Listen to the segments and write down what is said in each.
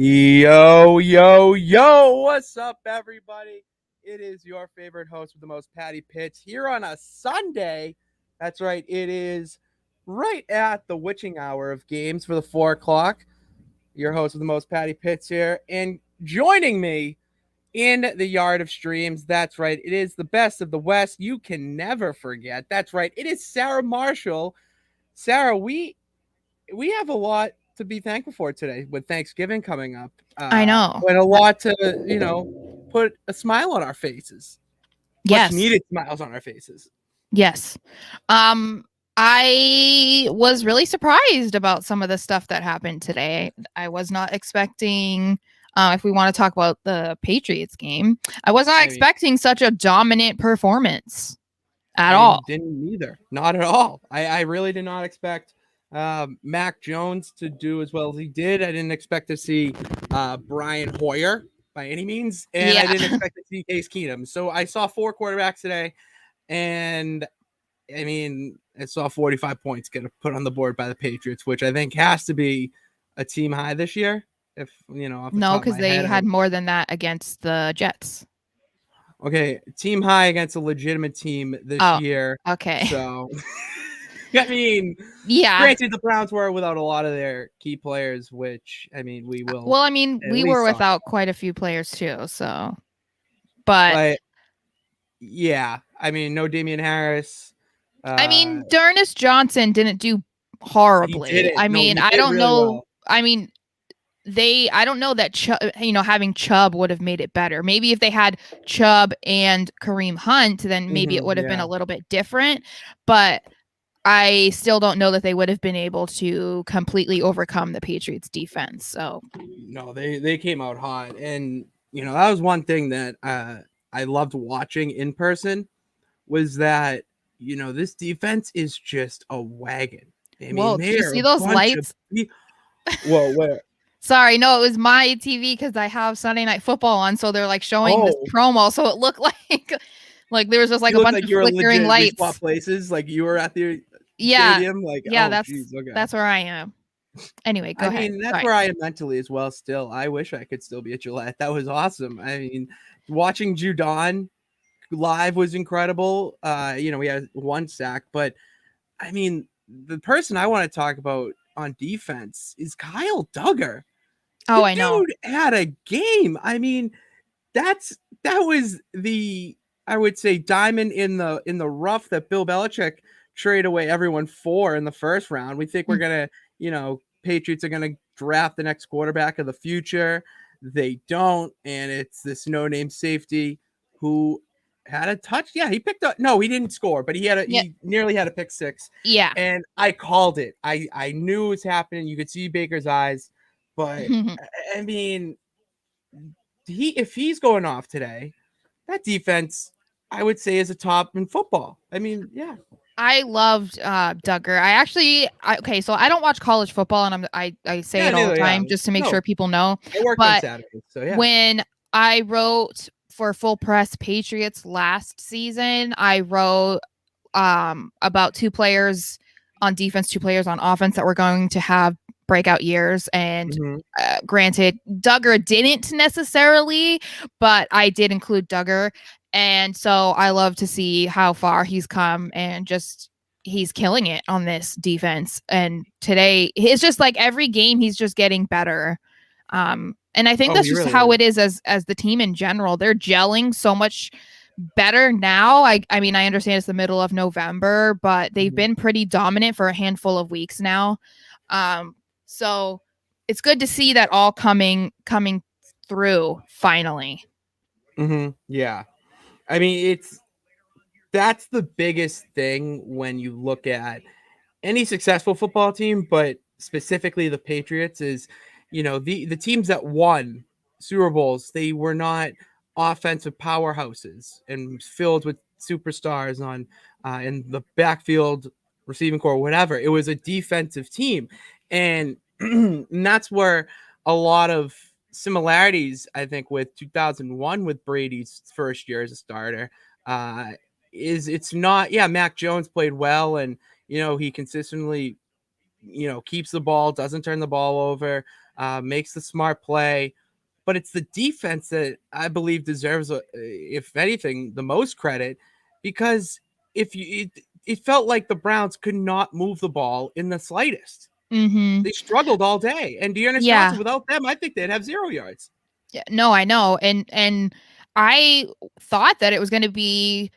Yo, yo, yo, what's up, everybody? It is your favorite host with the most Patty Pitts here on a Sunday. That's right, it is right at the witching hour of games for the 4 o'clock. Your host with the most Patty Pitts here, and joining me in the yard of streams, that's right, it is the best of the West. You can never forget. That's right, it is Sara Marshall. Sara, we have a lot to be thankful for today with Thanksgiving coming up. I know. And a lot to, put a smile on our faces. Much Yes. needed smiles on our faces. Yes. I was really surprised about some of the stuff that happened today. I was not expecting, if we want to talk about the Patriots game, I was not expecting such a dominant performance at all. Didn't either. Not at all. I really did not expect Mac Jones to do as well as he did. I didn't expect to see Brian Hoyer by any means, and I didn't expect to see Case Keenum. So I saw 4 quarterbacks today, and I saw 45 points get put on the board by the Patriots, which I think has to be a team high this year. If no, because they had more than that against the Jets. Okay, team high against a legitimate team this year. Okay. So yeah. Granted, the Browns were without a lot of their key players, which we will. Well, we were without quite a few players too. So, but yeah, no Damian Harris. Darnus Johnson didn't do horribly. He didn't. I don't really know. Well. I don't know that having Chubb would have made it better. Maybe if they had Chubb and Kareem Hunt, then maybe it would have been a little bit different. But I still don't know that they would have been able to completely overcome the Patriots defense. So no, they came out hot, and that was one thing that I loved watching in person was that this defense is just a wagon. Whoa, did you see those lights? Whoa, where? Sorry, no, it was my TV because I have Sunday Night Football on, so they're like showing this promo, so it looked like there was just like a bunch of flickering lights. We swap places, like you were at the stadium. That's where I am. Anyway, go ahead. That's where I am mentally as well. Still, I wish I could still be at Gillette. That was awesome. Watching Judon live was incredible. We had 1 sack, but the person I want to talk about on defense is Kyle Duggar. I know. Dude had a game. That was the, I would say, diamond in the rough that Bill Belichick traded away everyone for in the first round. We think we're gonna, Patriots are gonna draft the next quarterback of the future. They don't, and it's this no-name safety who had a touch. Yeah, he picked up. No, he didn't score, but he nearly had a pick 6. Yeah, and I called it. I knew it was happening. You could see Baker's eyes, but if he's going off today, that defense, I would say, is a top in football. Yeah. I loved Duggar. So I don't watch college football, and I say it all the time just to make sure people know. I work on Saturdays, so yeah. When I wrote for Full Press Patriots last season, I wrote about 2 players on defense, 2 players on offense that were going to have breakout years. And granted, Duggar didn't necessarily, but I did include Duggar. And so I love to see how far he's come, and just he's killing it on this defense. And today it's just like every game he's just getting better. And I think that's just how it is as the team in general. They're gelling so much better now. I understand it's the middle of November, but they've been pretty dominant for a handful of weeks now. So it's good to see that all coming through finally. Yeah. That's the biggest thing when you look at any successful football team, but specifically the Patriots is, the teams that won Super Bowls, they were not offensive powerhouses and filled with superstars on in the backfield, receiving core, whatever. It was a defensive team, and, and that's where a lot of similarities, I think, with 2001 with Brady's first year as a starter. It's not, Mac Jones played well, and he consistently keeps the ball, doesn't turn the ball over, makes the smart play. But it's the defense that I believe deserves, if anything, the most credit, because it felt like the Browns could not move the ball in the slightest. Mm-hmm. They struggled all day. And Dearness Yeah. Johnson, without them, I think they'd have 0 yards. Yeah. No, I know. And I thought that it was going to be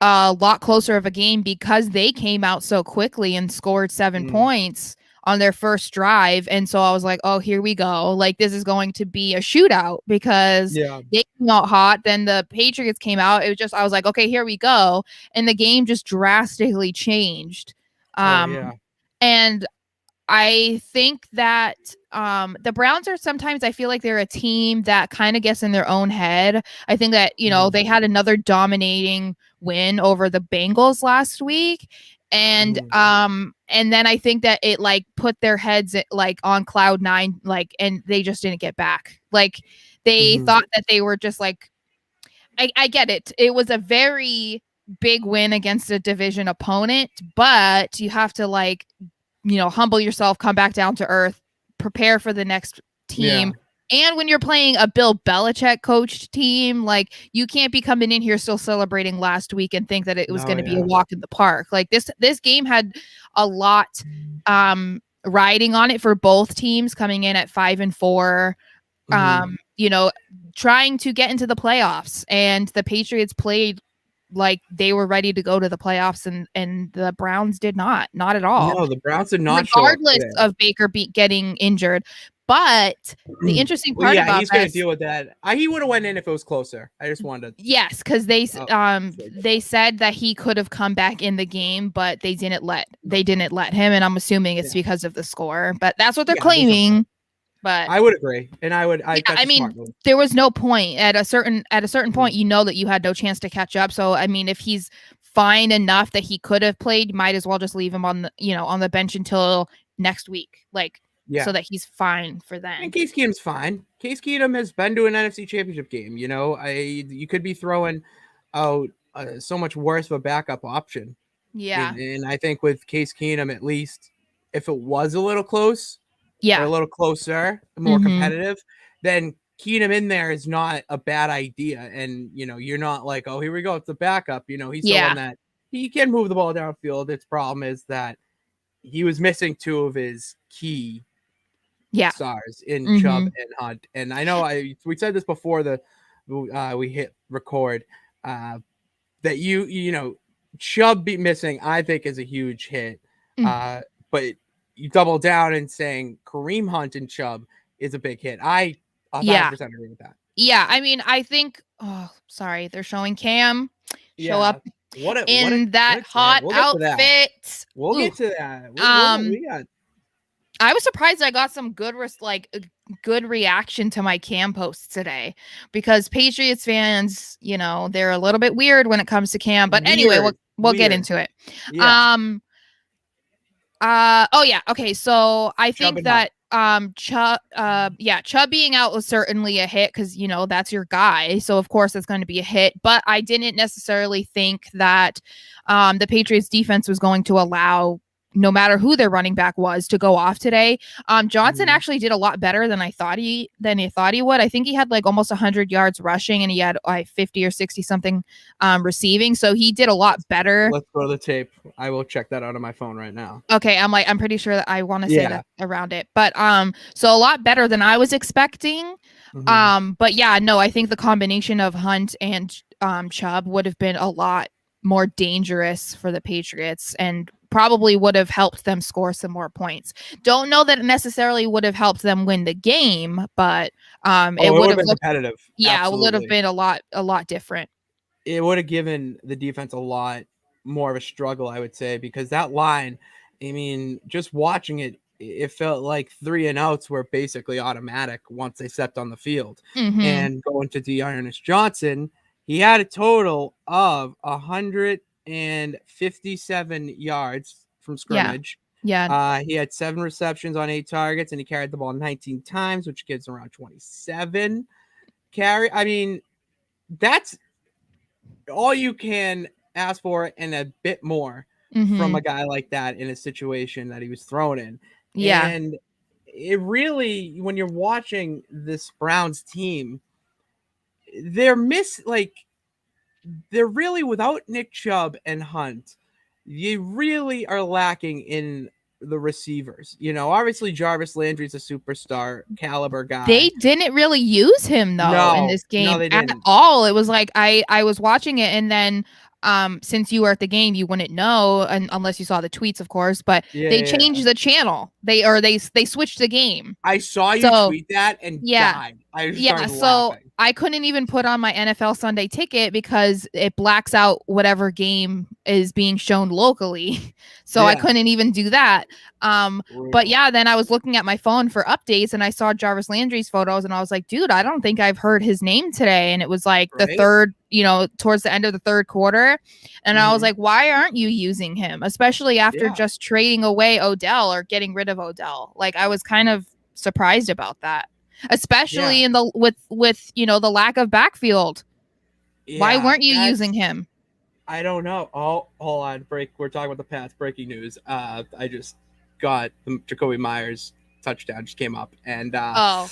a lot closer of a game because they came out so quickly and scored 7 points on their first drive. And so I was like, oh, here we go. Like, this is going to be a shootout because Yeah. they came out hot. Then the Patriots came out. It was just, I was like, okay, here we go. And the game just drastically changed. Oh, Um, yeah. and I think that the Browns are sometimes, I feel like they're a team that kind of gets in their own head. I think that, they had another dominating win over the Bengals last week. And then I think that it like put their heads like on cloud nine, like, and they just didn't get back. Like they thought that they were just like, I get it. It was a very big win against a division opponent, but you have to like humble yourself, come back down to earth, prepare for the next team. Yeah. And when you're playing a Bill Belichick coached team, like you can't be coming in here still celebrating last week and think that it was No, going to be a yeah. walk in the park. Like this game had a lot riding on it for both teams coming in at 5-4. Mhm. You know, trying to get into the playoffs, and the Patriots played like they were ready to go to the playoffs, and the Browns did not at all, No, the Browns did not show up regardless today. of Baker getting injured. But the interesting Well, part yeah, about he's gonna this, deal with that. He would have went in if it was closer. I just wanted to. yes, because Oh, say that. they said that he could have come back in the game, but they didn't let him, and I'm assuming it's Yeah, because of the score. But that's what they're yeah. There's no point. claiming. But I would agree, and yeah, that's I a mean, smart move. there was no point at a certain point. Mhm. You know that you had no chance to catch up. So I mean, if he's fine enough that he could have played, you might as well just leave him on the bench until next week, like so Yeah, that he's fine for and then. Case Keenum's fine. Case Keenum has been to an NFC Championship game. You could be throwing out so much worse of a backup option, Yeah, and I think with Case Keenum, at least if it was a little close, or a yeah, little closer, more mm-hmm. competitive, then Keenum in there is not a bad idea. And you're not like, oh, here we go, it's the backup. He's someone Yeah, that he can move the ball downfield. Its problem is that he was missing two of his key yeah, stars in Chubb mm-hmm. and Hunt. And I know we said this before we hit record, uh, that Chubb be missing, I think, is a huge hit. Mm. But you double down and saying Kareem Hunt and Chubb is a big hit. I a thousand Yeah, percent agree with that. yeah. I mean, I think. Oh, sorry, they're showing Cam show Yeah. up What a in that kid. hot We'll get to that. outfit. We'll Ooh, get to that. um, We got I was surprised I got some good reaction to my Cam posts today, because Patriots fans, they're a little bit weird when it comes to Cam. But anyway, we'll weird. we'll get Weird. into it. Yeah. Um oh yeah, okay. So I Chubb think and Hunt. that Chubb being out was certainly a hit, because that's your guy. So of course it's going to be a hit. But I didn't necessarily think that the Patriots defense was going to allow, no matter who their running back was, to go off today. Johnson Mhm. actually did a lot better than he thought he would. I think he had like almost 100 yards rushing, and he had like 50 or 60 something receiving. So he did a lot better. Let's go to the tape. I will check that out on my phone right now. Okay, I'm pretty sure that I want to say Yeah. that around it. But so a lot better than I was expecting. Mhm. But yeah, no, I think the combination of Hunt and Chubb would have been a lot more dangerous for the Patriots, and probably would have helped them score some more points. Don't know that it necessarily would have helped them win the game, but it Oh, it would would have have been looked, competitive. yeah, it would have Absolutely. been a lot different. It would have given the defense a lot more of a struggle, I would say, because that line, I mean, just watching it, it felt like 3 and outs were basically automatic once they stepped on the field. Mhm. And going to Dearness Johnson, he had a total of 157 yards from Yeah. scrimmage. Yeah. He had 7 receptions on 8 targets, and he carried the ball 19 times, which gives around 27 carry. I mean, that's all you can ask for and a bit more from a Mhm. guy like that in a situation that he was thrown in. Yeah. And it really, when you're watching this Browns team, they're they're really without Nick Chubb and Hunt. You really are lacking in the receivers. Obviously Jarvis Landry's a superstar caliber They guy. didn't really use him though in No, this no, game they at didn't. all. It was like I was watching it, and then since you were at the game, you wouldn't know, unless you saw the tweets, of course, but Yeah, they yeah, yeah. changed the channel. They switched the game. I saw you So, tweet that and yeah. died. I just Yeah, started so laughing. I couldn't even put on my NFL Sunday ticket because it blacks out whatever game is being shown locally. So I Yeah, couldn't even do that. But brutal. yeah, then I was looking at my phone for updates and I saw Jarvis Landry's photos and I was like, dude, I don't think I've heard his name today. And it was like the Right? third, towards the end of the third quarter. And I was Hmm. like, why aren't you using him? Especially after Yeah, just trading away Odell or getting rid of Odell. Like I was kind of surprised about that, yeah, especially in the with the lack of backfield. Why yeah. weren't you using him? I don't know. Oh, hold on. We're talking about the Pats. Breaking news. I just got the Jacoby Myers touchdown just came up, and Oh,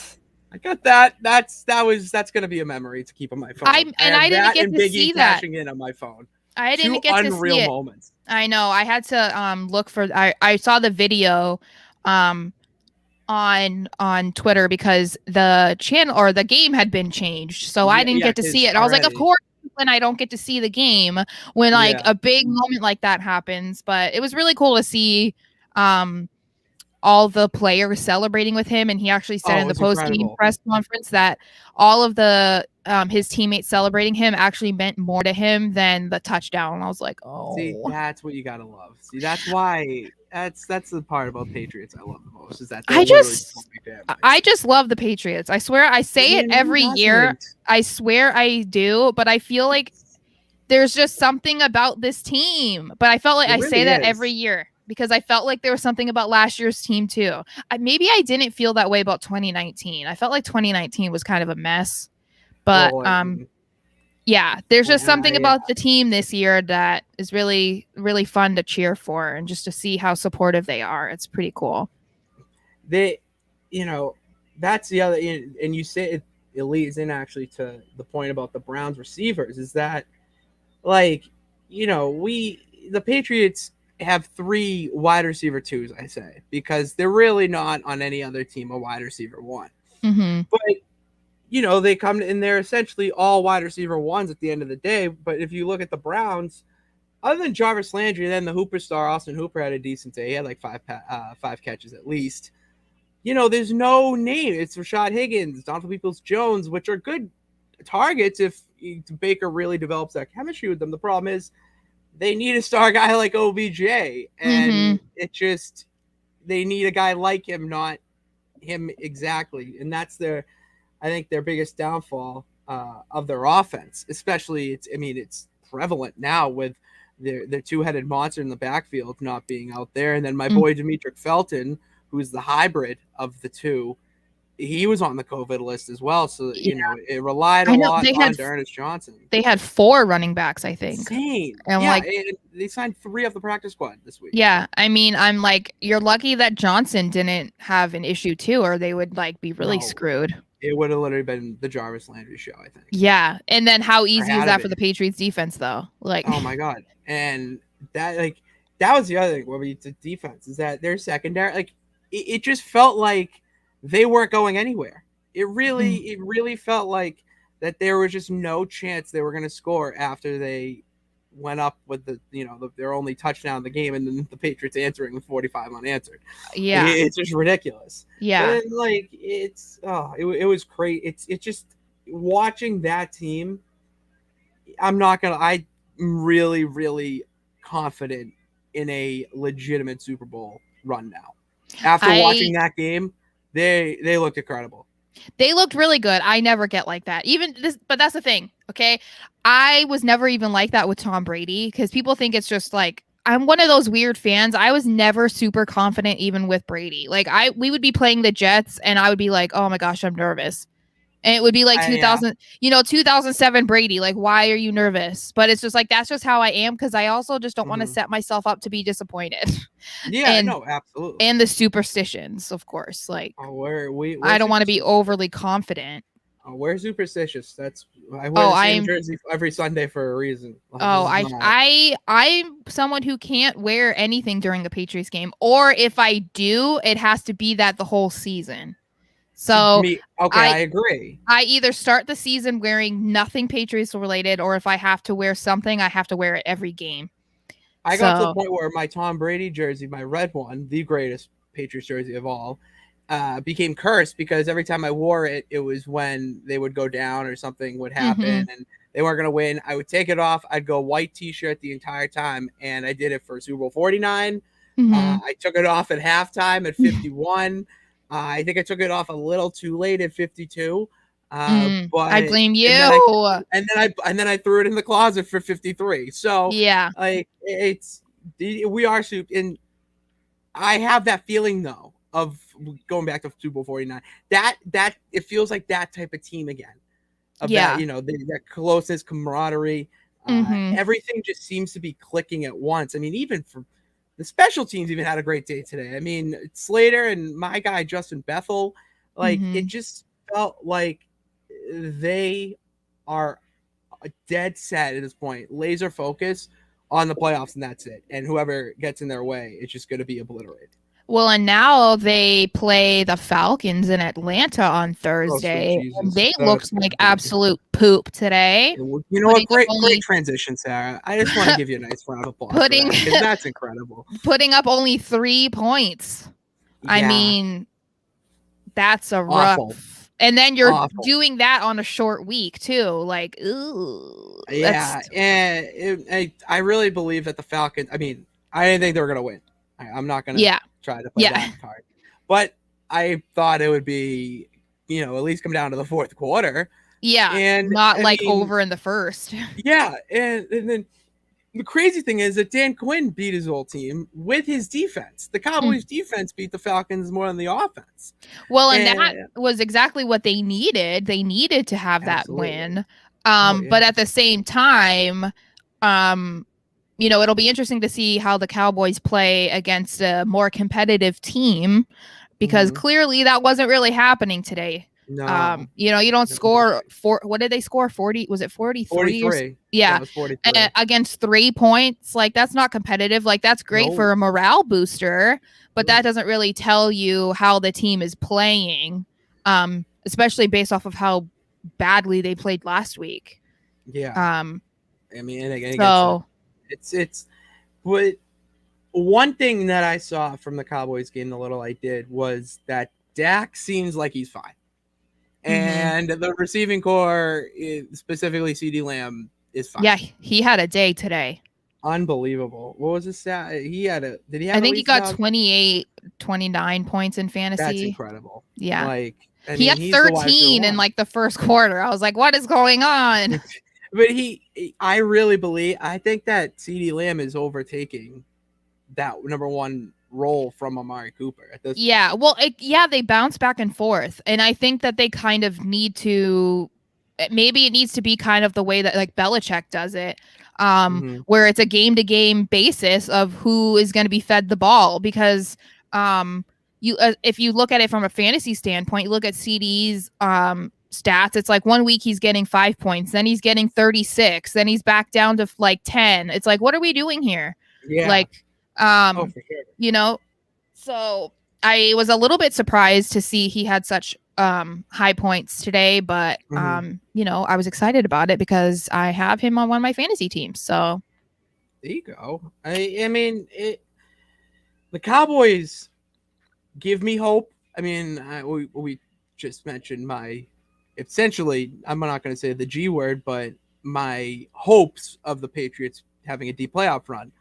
I got that. That's gonna be a memory to keep on my phone. I I have didn't that get and to Big E see that. cashing in on my phone. I Two didn't get to see unreal it. moments. I know. I had to look for. I saw the video um on Twitter because the channel or the game had been changed. So I Yeah, didn't yeah, get to see because it. I was like, of already. course when I don't get to see the game when like Yeah. a big moment like that happens, but it was really cool to see um all the players celebrating with him, and he actually said Oh, in it the was post game incredible. press conference that all of the his teammates celebrating him actually meant more to him than the touchdown. And I was like, See, oh, that's what you gotta love. See, that's why that's the part about Patriots I love the most is that they're I literally just family I families. just love the Patriots. I swear I I say it mean, who every year. doesn't? I swear I do, but I feel like there's just something about this team. But I felt like It I say really that every is. year because I felt like there was something about last year's team too. Maybe I didn't feel that way about 2019. I felt like 2019 was kind of a mess. But Well, I mean, yeah, there's just something yeah, about the team this year that is really, really fun to cheer for and just to see how supportive they are. It's pretty cool. they, you know, that's the other, and you say it leads in actually to the point about the Browns receivers is that, like, the Patriots have three wide receiver twos, I say, because they're really not on any other team a wide receiver one. Mm-hmm. But they come in, they're essentially all wide receiver ones at the end of the day. But if you look at the Browns, other than Jarvis Landry, then the Hooper star Austin Hooper had a decent day. He had like five catches at least. There's no name. It's Rashad Higgins, Donovan Peoples-Jones, which are good targets if Baker really develops that chemistry with them. The problem is they need a star guy like OBJ, Mm-hmm. and they need a guy like him, not him exactly, and that's I think their biggest downfall of their offense. Especially, it's prevalent now with their two-headed monster in the backfield not being out there, and then my boy Demetric Felton, who's the hybrid of the two, he was on the COVID list as well. So Yeah, it relied a I know lot on Ernest Johnson. they had 4 running backs, I think. Insane. And Yeah, like, and they signed 3 off the practice squad this week. yeah, I mean, I'm like, you're lucky that Johnson didn't have an issue too, or they would like be really No, screwed. it would have literally been the Jarvis Landry show, I think. Yeah, and then how Or easy is had to that be. for the Patriots defense though? Like, Oh my god. And that was the other thing when we to defense is that their secondary, it just felt like they weren't going anywhere. It really felt like that there was just no chance they were going to score after they went up with their only touchdown in the game, and then the Patriots answering with 45 unanswered. yeah, It's just ridiculous. But yeah. then, it was great. It's just watching that team. I'm really, really confident in a legitimate Super Bowl run now. After I watching that game, they looked incredible. They looked really good. I never get like that. Even this, but that's the thing. Okay. I was never even like that with Tom Brady because people think it's just like, I'm one of those weird fans. I was never super confident even with Brady. Like we would be playing the Jets and I would be like, oh my gosh, I'm nervous. And it would be like Yeah. 2007 Brady. Like, why are you nervous? But it's just like, that's just how I am. Cause I also just don't want to Mhm. set myself up to be disappointed. Yeah, and no, absolutely. and the superstitions, of course. Like, Oh, we're I don't want to be superstitious. overly confident. Oh, we're superstitious. I wear Oh, the same jersey every Sunday for a reason. Like this is not. I'm someone who can't wear anything during the Patriots game, or if I do, it has to be that the whole season. See So me. Okay, I I agree. I either start the season wearing nothing Patriots related, or if I have to wear something, I have to wear it every game. I got to the So, point where my Tom Brady jersey, my red one, the greatest Patriots jersey of all, became cursed because every time I wore it, it was when they would go down or something would mm-hmm, happen and they weren't going to win. I would take it off. I'd go white T-shirt the entire time, and I did it for Super Bowl 49. mm-hmm. I took it off at halftime at 51. I think I took it off a little too late at 52. I But blame and then I you. and then I threw it in the closet for 53. So Yeah, like it's we are soup, and I have that feeling though of going back to Super Bowl 49. That it feels like that type of team again. Of that, yeah, that closeness, camaraderie, mm-hmm, everything just seems to be clicking at once. I mean, even for the special teams, even had a great day today. I mean, Slater and my guy Justin Bethel, like mm-hmm. it just felt like they are dead set at this point, laser focus on the playoffs, and that's it. And whoever gets in their way, it's just going to be obliterated. Well, and now they play the Falcons in Atlanta on Oh, sweet Thursday, and Jesus. they That's looked going like to be. absolute poop today. You know what? Putting up Great only transition, Sarah. I just want to give you a nice round of applause for putting that because that's incredible. putting up only 3 points. I Yeah, mean, that's a awful, rough. And then you're awful. doing that on a short week too. Like, ooh, Yeah, that's and I really believe that the Falcons. I mean, I didn't think they were going to win. I'm not going to yeah, try to play yeah, that card, but I thought it would be, at least come down to the fourth quarter. yeah. And Not I like mean, over in the first. yeah, and then the crazy thing is that Dan Quinn beat his old team with his defense. The Cowboys' defense beat the Falcons more than the offense. Well, and that And was exactly what they needed. They needed to have that absolutely. win. Oh But yeah. at the same time, um, it'll be interesting to see how the Cowboys play against a more competitive team because Mm-hmm. clearly that wasn't really happening today. No, You don't no, score what did they score? 40, was it 43 or 43. Yeah, yeah, it was 43. against 3 points. Like that's not competitive. Like that's great No, for a morale booster, but no. that doesn't really tell you how the team is playing, especially based off of how badly they played last week. Yeah. Um, I mean, and again, so it's but one thing that I saw from the Cowboys game, the little I did, was that Dak seems like he's fine. mhm. And the receiving core, specifically CD Lamb, is fine. Yeah, he had a day today. Unbelievable. What was his stat? Did he I have at think he least got about? 28, 29 points in That's fantasy. incredible. Yeah. Like, I He mean, had he's the wide receiver 13 in one. like the first quarter. I was like, what is going on? But I really believe, I think that CD Lamb is overtaking that number one role from Amari Cooper at this point. Yeah. Well, they bounce back and forth. And I think that they kind of need to, maybe it needs to be kind of the way that like Belichick does it, Mm-hmm. where it's a game to game basis of who is going to be fed the ball. Because if you look at it from a fantasy standpoint, you look at CD's stats, it's like 1 week he's getting 5 points, then he's getting 36, then he's back down to like 10. It's like, what are we doing here? Yeah. Like, Oh, for sure. you know, so I was a little bit surprised to see he had such high points today, but Mm-hmm. I was excited about it because I have him on one of my fantasy teams. So There you go. I mean, the Cowboys give me hope. I mean, we just mentioned my essentially. I'm not going to say the G word, but my hopes of the Patriots having a deep playoff run.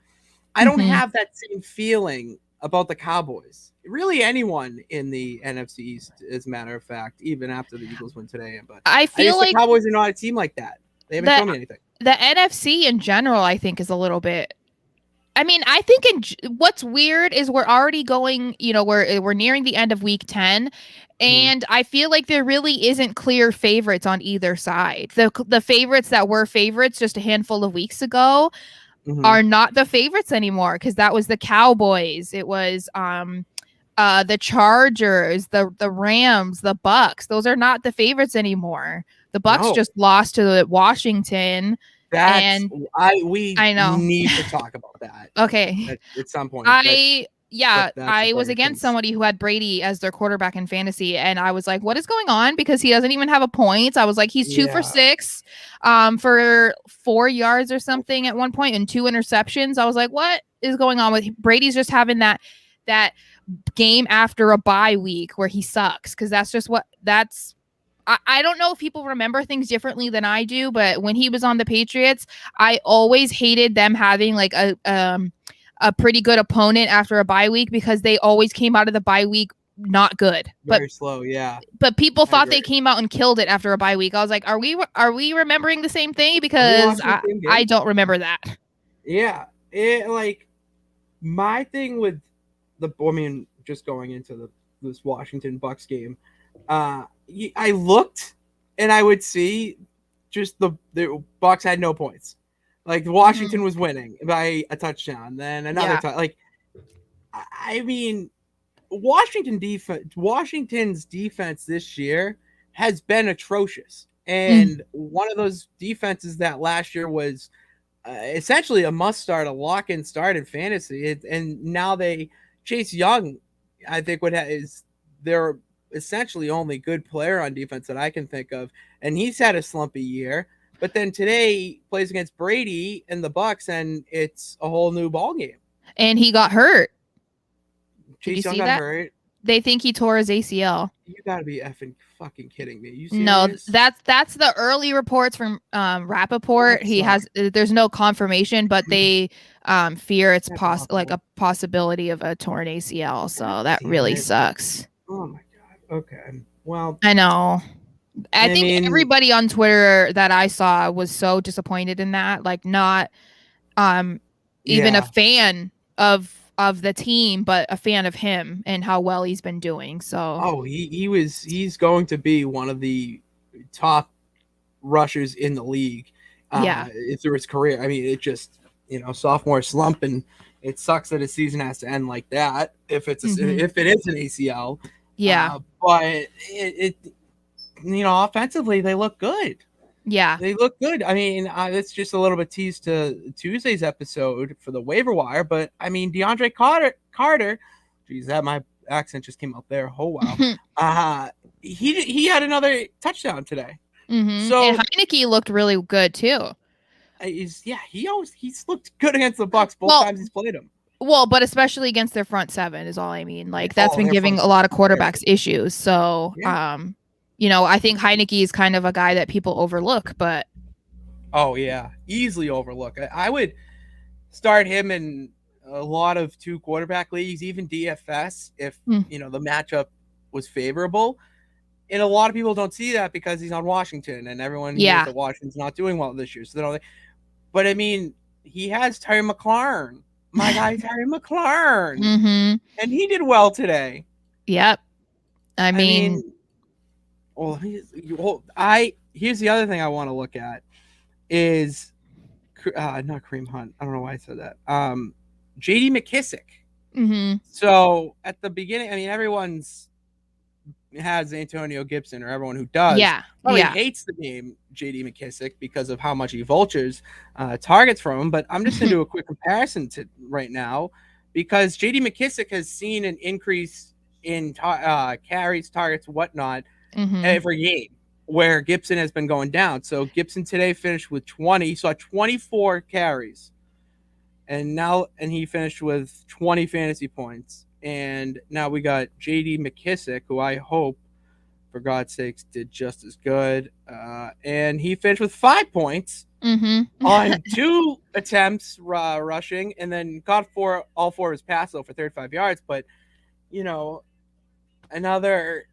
I don't mhm. have that same feeling about the Cowboys. Really, anyone in the NFC East, as a matter of fact, even after the Eagles win today. But I I feel just the like Cowboys are not a team like that. They haven't the shown me anything. the NFC in general, I think, is a little bit. I mean, I think what's weird is we're already going, we're nearing the end of week 10, Mhm, and I feel like there really isn't clear favorites on either side. The favorites that were favorites just a handful of weeks ago mhm. are not the favorites anymore, because that was the Cowboys. It was the Chargers, the Rams, the Bucks. Those are not the favorites anymore. The Bucks No, just lost to Washington, that's and we I know. need to talk about that Okay. at some point. That's I was important against because somebody who had Brady as their quarterback in fantasy, and I was like, what is going on? Because he doesn't even have a point. I was like, he's 2 for 6 for 4 yards or something at one point and 2 interceptions. I was like, what is going on with Brady's just having that game after a bye week where he sucks, because that's just what that's I don't know if people remember things differently than I do, but when he was on the Patriots, I always hated them having like a pretty good opponent after a bye week, because they always came out of the bye week not good. But very slow. Yeah, people I thought they agree. came out and killed it after a bye week. I was like, are we remembering the same thing? Are we Because watching the same I game? don't remember that. Yeah, it like my thing with I mean, just going into this Washington Bucks game, I looked and I would see just the Bucks had no points. Like Mhm. Washington was winning by a touchdown, then another Yeah. touch. Like I mean, Washington's defense this year has been atrocious, Mm. and one of those defenses that last year was essentially a must start, a lock in start in fantasy. And now Chase Young, I think is their essentially only good player on defense that I can think of, and he's had a slumpy year. But then today plays against Brady and the Bucks, and it's a whole new ball game. And he got hurt. Did you Chase Young see got that? hurt. They think he tore his ACL. You gotta be effing fucking kidding me. Are you No, serious? that's the early reports from Rappaport. That He has sucks. there's no confirmation, but they fear it's That's like awful. a possibility of a torn ACL. God So that damn really it. sucks. Oh my god. Okay. Well, I know. I I think mean, everybody on Twitter that I saw was so disappointed in that, like not um even a yeah. fan of the team, but a fan of him and how well he's been doing. So Oh, he's going to be one of the top rushers in the league yeah. through his career. I mean, it just sophomore slump, and it sucks that his season has to end like that Hmm. if it is an ACL. Yeah. But it offensively they look good. Yeah. They look good. I mean, it's just a little bit teased to Tuesday's episode for the waiver wire, but I mean, DeAndre Carter, geez, that my accent just came out there. Oh wow, uh, he had another touchdown today. And So Heineke looked really good too. he's looked good against the Bucks both Well, times he's played him. but especially against their front seven is all I mean. Like that's Oh, been their giving front a seven lot of is quarterbacks terrible. issues. So, Yeah. I think Heineke is kind of a guy that people overlook, but Oh yeah, easily overlook. I would start him in a lot of two quarterback leagues, even DFS, if mm, the matchup was favorable. And a lot of people don't see that because he's on Washington, and everyone hears yeah. that Washington's not doing well this year. So they don't. But I mean, he has Terry McLaurin, my guy Terry McLaurin, Hmm. and he did well today. Yep. I I mean, mean, I here's the other thing I want to look at is not Kareem Hunt. I don't know why I said that. J.D. McKissick. hmm So at the beginning, I mean, everyone's has Antonio Gibson, or everyone who does yeah. probably Yeah. hates the name J.D. McKissick because of how much he vultures targets from him. But I'm just going to do a quick comparison to right now because J.D. McKissick has seen an increase in carries, targets, whatnot hmm every game, where Gibson has been going down. So Gibson today finished with 20. He saw 24 carries, and he finished with 20 fantasy points. And now we got J.D. McKissick, who I hope, for God's sakes, did just as good. And he finished with 5 points hmm on 2 attempts rushing, and then got all four of his passes for 35 yards. But you know, another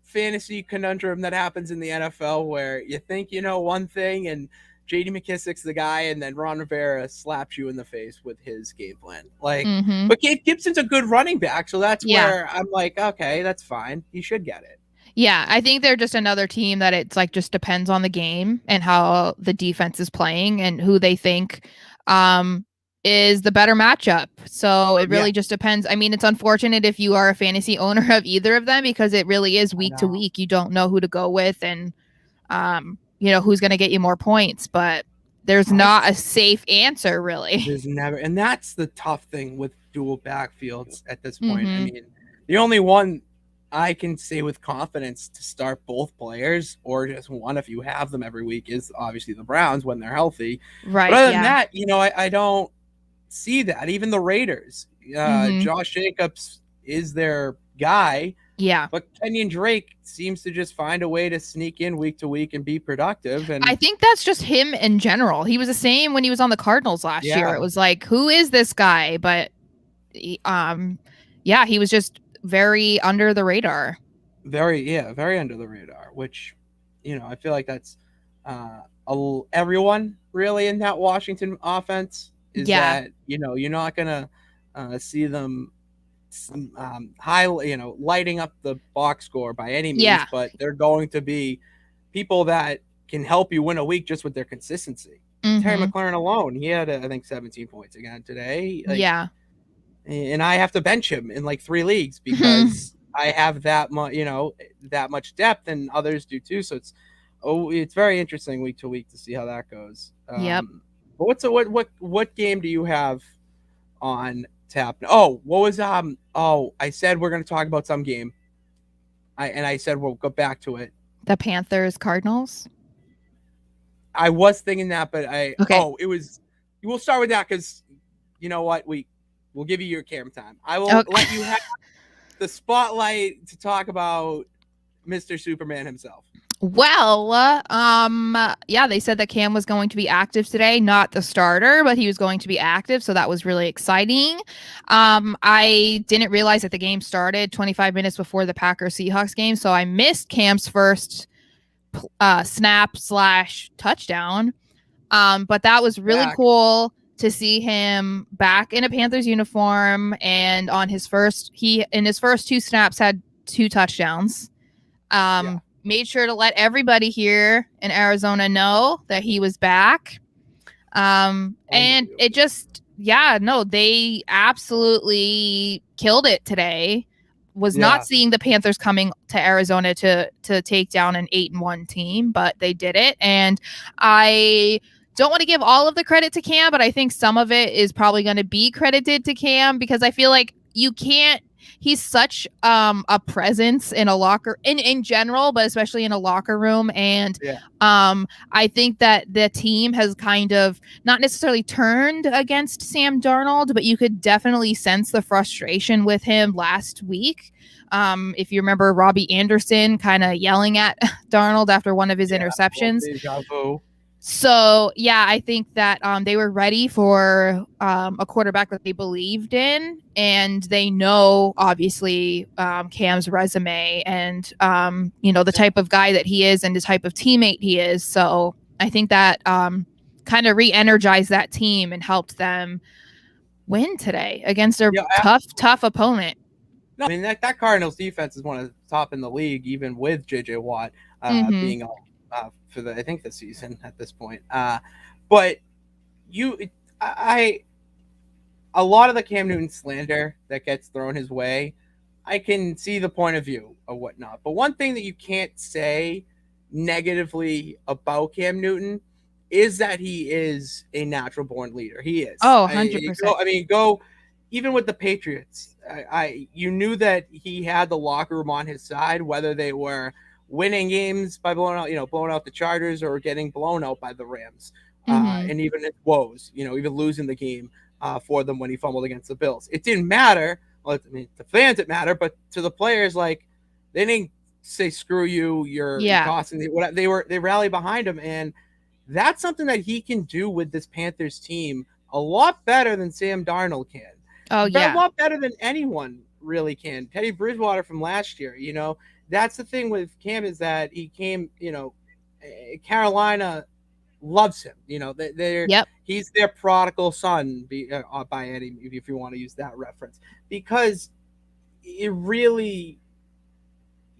fantasy conundrum that happens in the NFL where you think you know one thing and J.D. McKissick's the guy, and then Ron Rivera slaps you in the face with his game plan. Like, Mm-hmm. but Gabe Gibson's a good running back, so that's Yeah. where I'm like, okay, that's fine. He should get it. Yeah, I think they're just another team that it's like just depends on the game and how the defense is playing and who they think um is the better matchup. So it Yeah, really just depends. I mean, it's unfortunate if you are a fantasy owner of either of them because it really is I week to know. week. You don't know who to go with and who's going to get you more points, but there's I not a safe answer really. There's never, and that's the tough thing with dual backfields at this point. I Mhm. mean, the only one I can say with confidence to start both players or just one if you have them every week is obviously the Browns when they're healthy. But Right, other than yeah. that, I don't see that. Even the Raiders, Mhm. Josh Jacobs is their guy, Yeah. but Kenyon Drake seems to just find a way to sneak in week to week and be productive. I And think that's just him in general. He was the same when he was on the Cardinals last year. yeah, It was like, who is this guy? But yeah, he was just very under the radar. very under the radar, which I feel like that's everyone really in that Washington offense is Yeah. that you're not gonna see them high lighting up the box score by any means, Yeah. but they're going to be people that can help you win a week just with their consistency. Terry Mhm. McLaurin alone, he had I think 17 points again today. Like, Yeah. and I have to bench him in like 3 leagues because I have that much, that much depth, and others do too. So it's very interesting week to week to see how that goes. Yep. But what game do you have on tap? Oh, what was Oh, I said we're gonna talk about some game. I said we'll go back to it. The Panthers Cardinals. I was thinking that, but Okay. it was. We'll start with that because you know what we'll give you your camera time. I will Okay. let you have the spotlight to talk about Mr. Superman himself. Well, yeah, they said that Cam was going to be active today, not the starter, but he was going to be active, so that was really exciting. I didn't realize that the game started 25 minutes before the Packers Seahawks game, so I missed Cam's first snap / touchdown. But that was really Back. cool to see him back in a Panthers uniform, and he in his first 2 snaps had 2 touchdowns. Yeah. Made sure to let everybody here in Arizona know that he was back. And it just, yeah, no, they absolutely killed it today. Was not Yeah. seeing the Panthers coming to Arizona to take down an 8-1 team, but they did it. And I don't want to give all of the credit to Cam, but I think some of it is probably going to be credited to Cam because I feel like you can't. He's such a presence in a locker in general, but especially in a locker room. And Yeah. I think that the team has kind of not necessarily turned against Sam Darnold, but you could definitely sense the frustration with him last week. If you remember Robbie Anderson kind of yelling at Darnold after one of his interceptions. Deja vu. So, yeah, I think that they were ready for a quarterback that they believed in, and they know, obviously, Cam's resume and, the type of guy that he is and the type of teammate he is. So I think that kind of re-energized that team and helped them win today against a tough opponent. No, I mean that Cardinals defense is one of the top in the league, even with JJ Watt Mm-hmm. being for the I think the season at this point. But I a lot of the Cam Newton slander that gets thrown his way, I can see the point of view or whatnot. But one thing that you can't say negatively about Cam Newton is that he is a natural born leader. He is. Oh, 100%. Go even with the Patriots. You knew that he had the locker room on his side, whether they were winning games by blowing out the Chargers or getting blown out by the Rams, Mm-hmm. and even at woes, even losing the game for them when he fumbled against the Bills. It didn't matter. Well, I mean, to fans it mattered, but to the players, like they didn't say screw you. You're costing they rally behind him, and that's something that he can do with this Panthers team a lot better than Sam Darnold can. Oh, A yeah. lot better than anyone really can. Teddy Bridgewater from last year, that's the thing with Cam is that he came, Carolina loves him. You know, they're Yep. he's their prodigal son, by any, if you want to use that reference, because it really,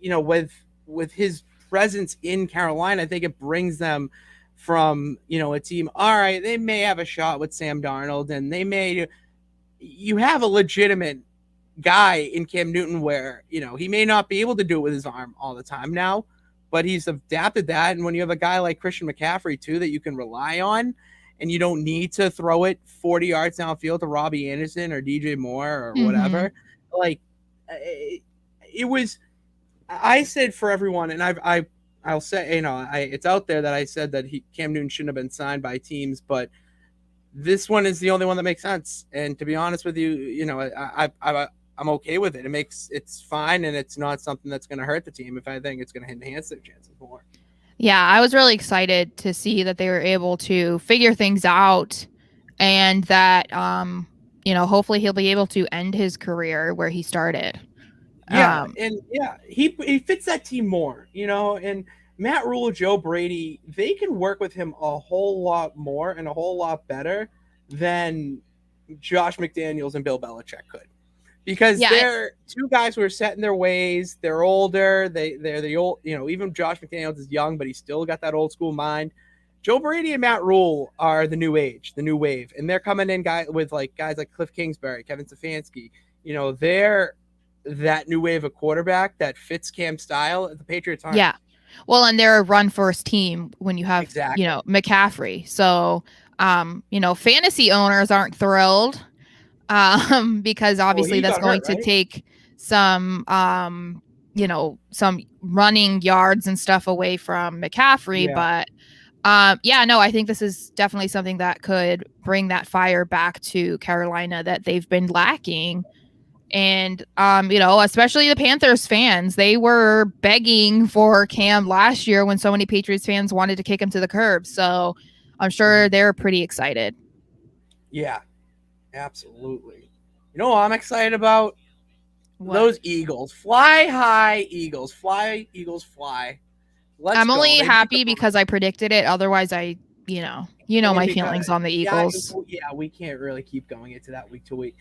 with his presence in Carolina, I think it brings them from, a team. All right, they may have a shot with Sam Darnold, and you have a legitimate guy in Cam Newton where, he may not be able to do it with his arm all the time now, but he's adapted that. And when you have a guy like Christian McCaffrey too that you can rely on, and you don't need to throw it 40 yards downfield to Robbie Anderson or DJ Moore or Mm-hmm. whatever, like it was. I said for everyone, and I'll say, it's out there that I said that Cam Newton shouldn't have been signed by teams, but this one is the only one that makes sense. And to be honest with you, I'm okay with it. It's fine, and it's not something that's going to hurt the team. If I think it's going to enhance their chances more. Yeah, I was really excited to see that they were able to figure things out, and that hopefully he'll be able to end his career where he started. Yeah, Um, and yeah, he fits that team more, and Matt Rule, Joe Brady, they can work with him a whole lot more and a whole lot better than Josh McDaniels and Bill Belichick could. Because yeah, they're two guys who are set in their ways. They're older. They're the old, even Josh McDaniels is young, but he's still got that old school mind. Joe Brady and Matt Rule are the new age, the new wave, and they're coming in guys like Cliff Kingsbury, Kevin Stefanski. They're that new wave of quarterback that fits Cam's style. The Patriots aren't. yeah. Well, and they're a run first team when you have, Exactly. McCaffrey. So, fantasy owners aren't thrilled, because Well, obviously he that's got going hurt, to right? take some, some running yards and stuff away from McCaffrey. Yeah. But, yeah, no, I think this is definitely something that could bring that fire back to Carolina that they've been lacking. And, especially the Panthers fans, they were begging for Cam last year when so many Patriots fans wanted to kick him to the curb. So I'm sure they're pretty excited. Yeah. Absolutely. You know what I'm excited about? What? Those Eagles. Fly high, Eagles. Fly, Eagles, fly. Let's I'm go. only They beat the happy because Browns. I predicted it. Otherwise, And my because, feelings on the yeah, Eagles. we can't really keep going into that week to week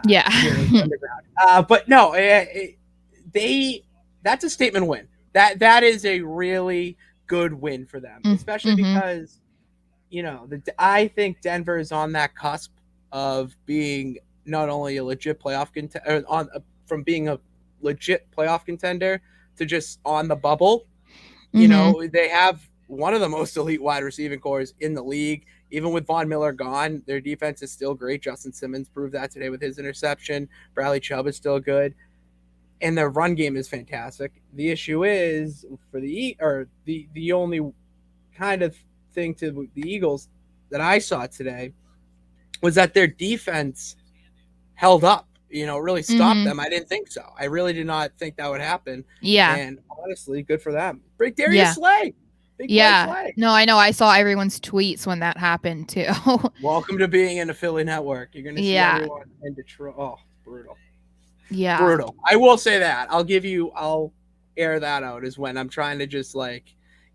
Yeah. here in underground. But no, they that's a statement win. That is a really good win for them, especially Mm-hmm. because I think Denver is on that cusp of being not only a legit playoff contender, from being a legit playoff contender to just on the bubble. Mm-hmm. They have one of the most elite wide receiving cores in the league. Even with Von Miller gone, their defense is still great. Justin Simmons proved that today with his interception. Bradley Chubb is still good, and their run game is fantastic. The issue is for the only kind of thing to the Eagles that I saw today was that their defense held up, really stopped Mm-hmm. them. I didn't think so. I really did not think that would happen. Yeah. And honestly, good for them. Break Darius Yeah. Slay. Big play Yeah. Slay. No, I know. I saw everyone's tweets when that happened too. Welcome to being in the Philly network. You're going to see Yeah. everyone in Detroit. Oh, brutal. Yeah. Brutal. I will say that. I'll air that out is when I'm trying to just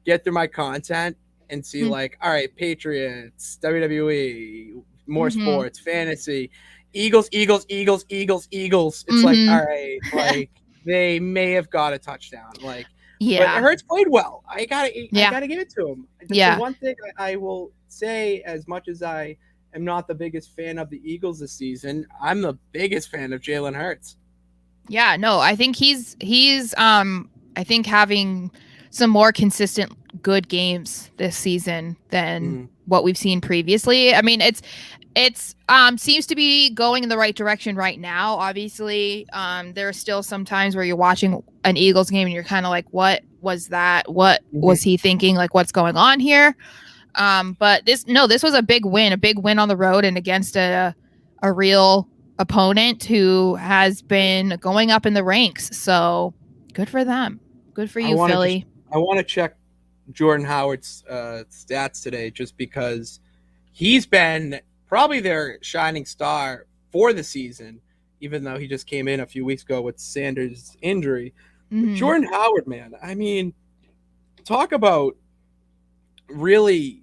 get through my content and see all right, Patriots, WWE, more Mm-hmm. sports, fantasy, Eagles, Eagles, Eagles, Eagles, Eagles. It's Mm-hmm. all right, they may have got a touchdown, but Yeah. Hurts played well. I Yeah. gotta give it to him. The Yeah. one thing I will say, as much as I am not the biggest fan of the Eagles this season, I'm the biggest fan of Jalen Hurts. Yeah, no, I think he's I think having some more consistent good games this season than Mm. what we've seen previously. I mean, it's seems to be going in the right direction right now. Obviously, there are still some times where you're watching an Eagles game and you're kind of like, what was that? What Mm-hmm. was he thinking? Like, what's going on here? But this was a big win on the road and against a real opponent who has been going up in the ranks. So good for them. Good for you, Philly. I want to check Jordan Howard's stats today, just because he's been probably their shining star for the season, even though he just came in a few weeks ago with Sanders' injury. But Mm-hmm. Jordan Howard, man, I mean, talk about really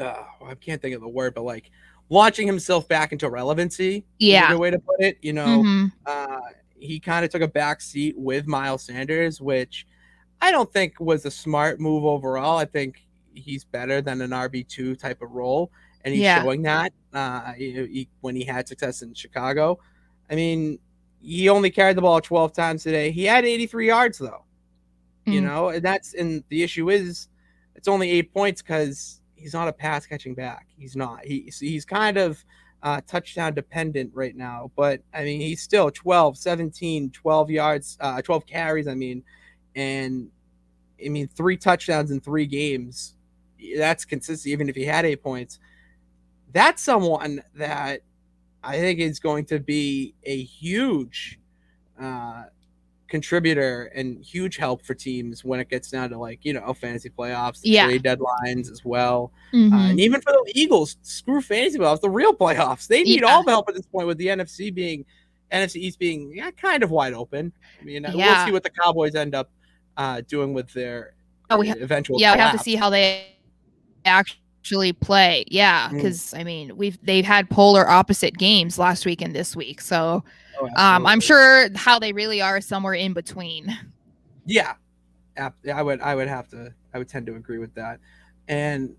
I can't think of the word, but like launching himself back into relevancy is a Yeah. good way to put it. Mm-hmm. Uh, he kind of took a back seat with Miles Sanders, which I don't think was a smart move overall. I think he's better than an RB2 type of role, and he's Yeah. showing that when he had success in Chicago. I mean, he only carried the ball 12 times today. He had 83 yards though, Mm. and the issue is it's only 8 points because he's not a pass catching back. He's not. He's kind of touchdown dependent right now, but I mean, he's still 12, 17, 12 yards, 12 carries. I mean, and I mean, 3 touchdowns in 3 games. That's consistent, even if he had 8 points. That's someone that I think is going to be a huge uh, contributor and huge help for teams when it gets down to fantasy playoffs, the Yeah. trade deadlines as well. Mm-hmm. And even for the Eagles, screw fantasy playoffs, the real playoffs. They need Yeah. all the help at this point with the NFC East being kind of wide open. I mean, we'll see Yeah. what the Cowboys end up doing with their Oh, eventual we have to see collapse. how they actually play. Yeah, Mm. because I mean, they've had polar opposite games last week and this week, so Oh, I'm absolutely. sure how they really are somewhere in between. Yeah, I would tend to agree with that. And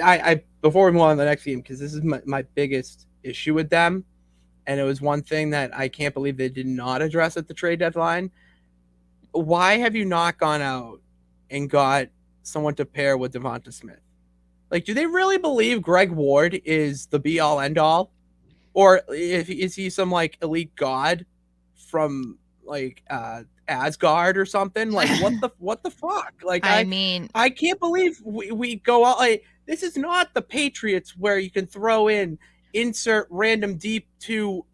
I before we move on to the next game, because this is my biggest issue with them, and it was one thing that I can't believe they did not address at the trade deadline. Why have you not gone out and got someone to pair with Devonta Smith? Like, do they really believe Greg Ward is the be all end all, or is he some like elite god from like Asgard or something? Like, what the fuck? Like, I mean, I can't believe we go out like this. Is not the Patriots where you can throw in insert random deep to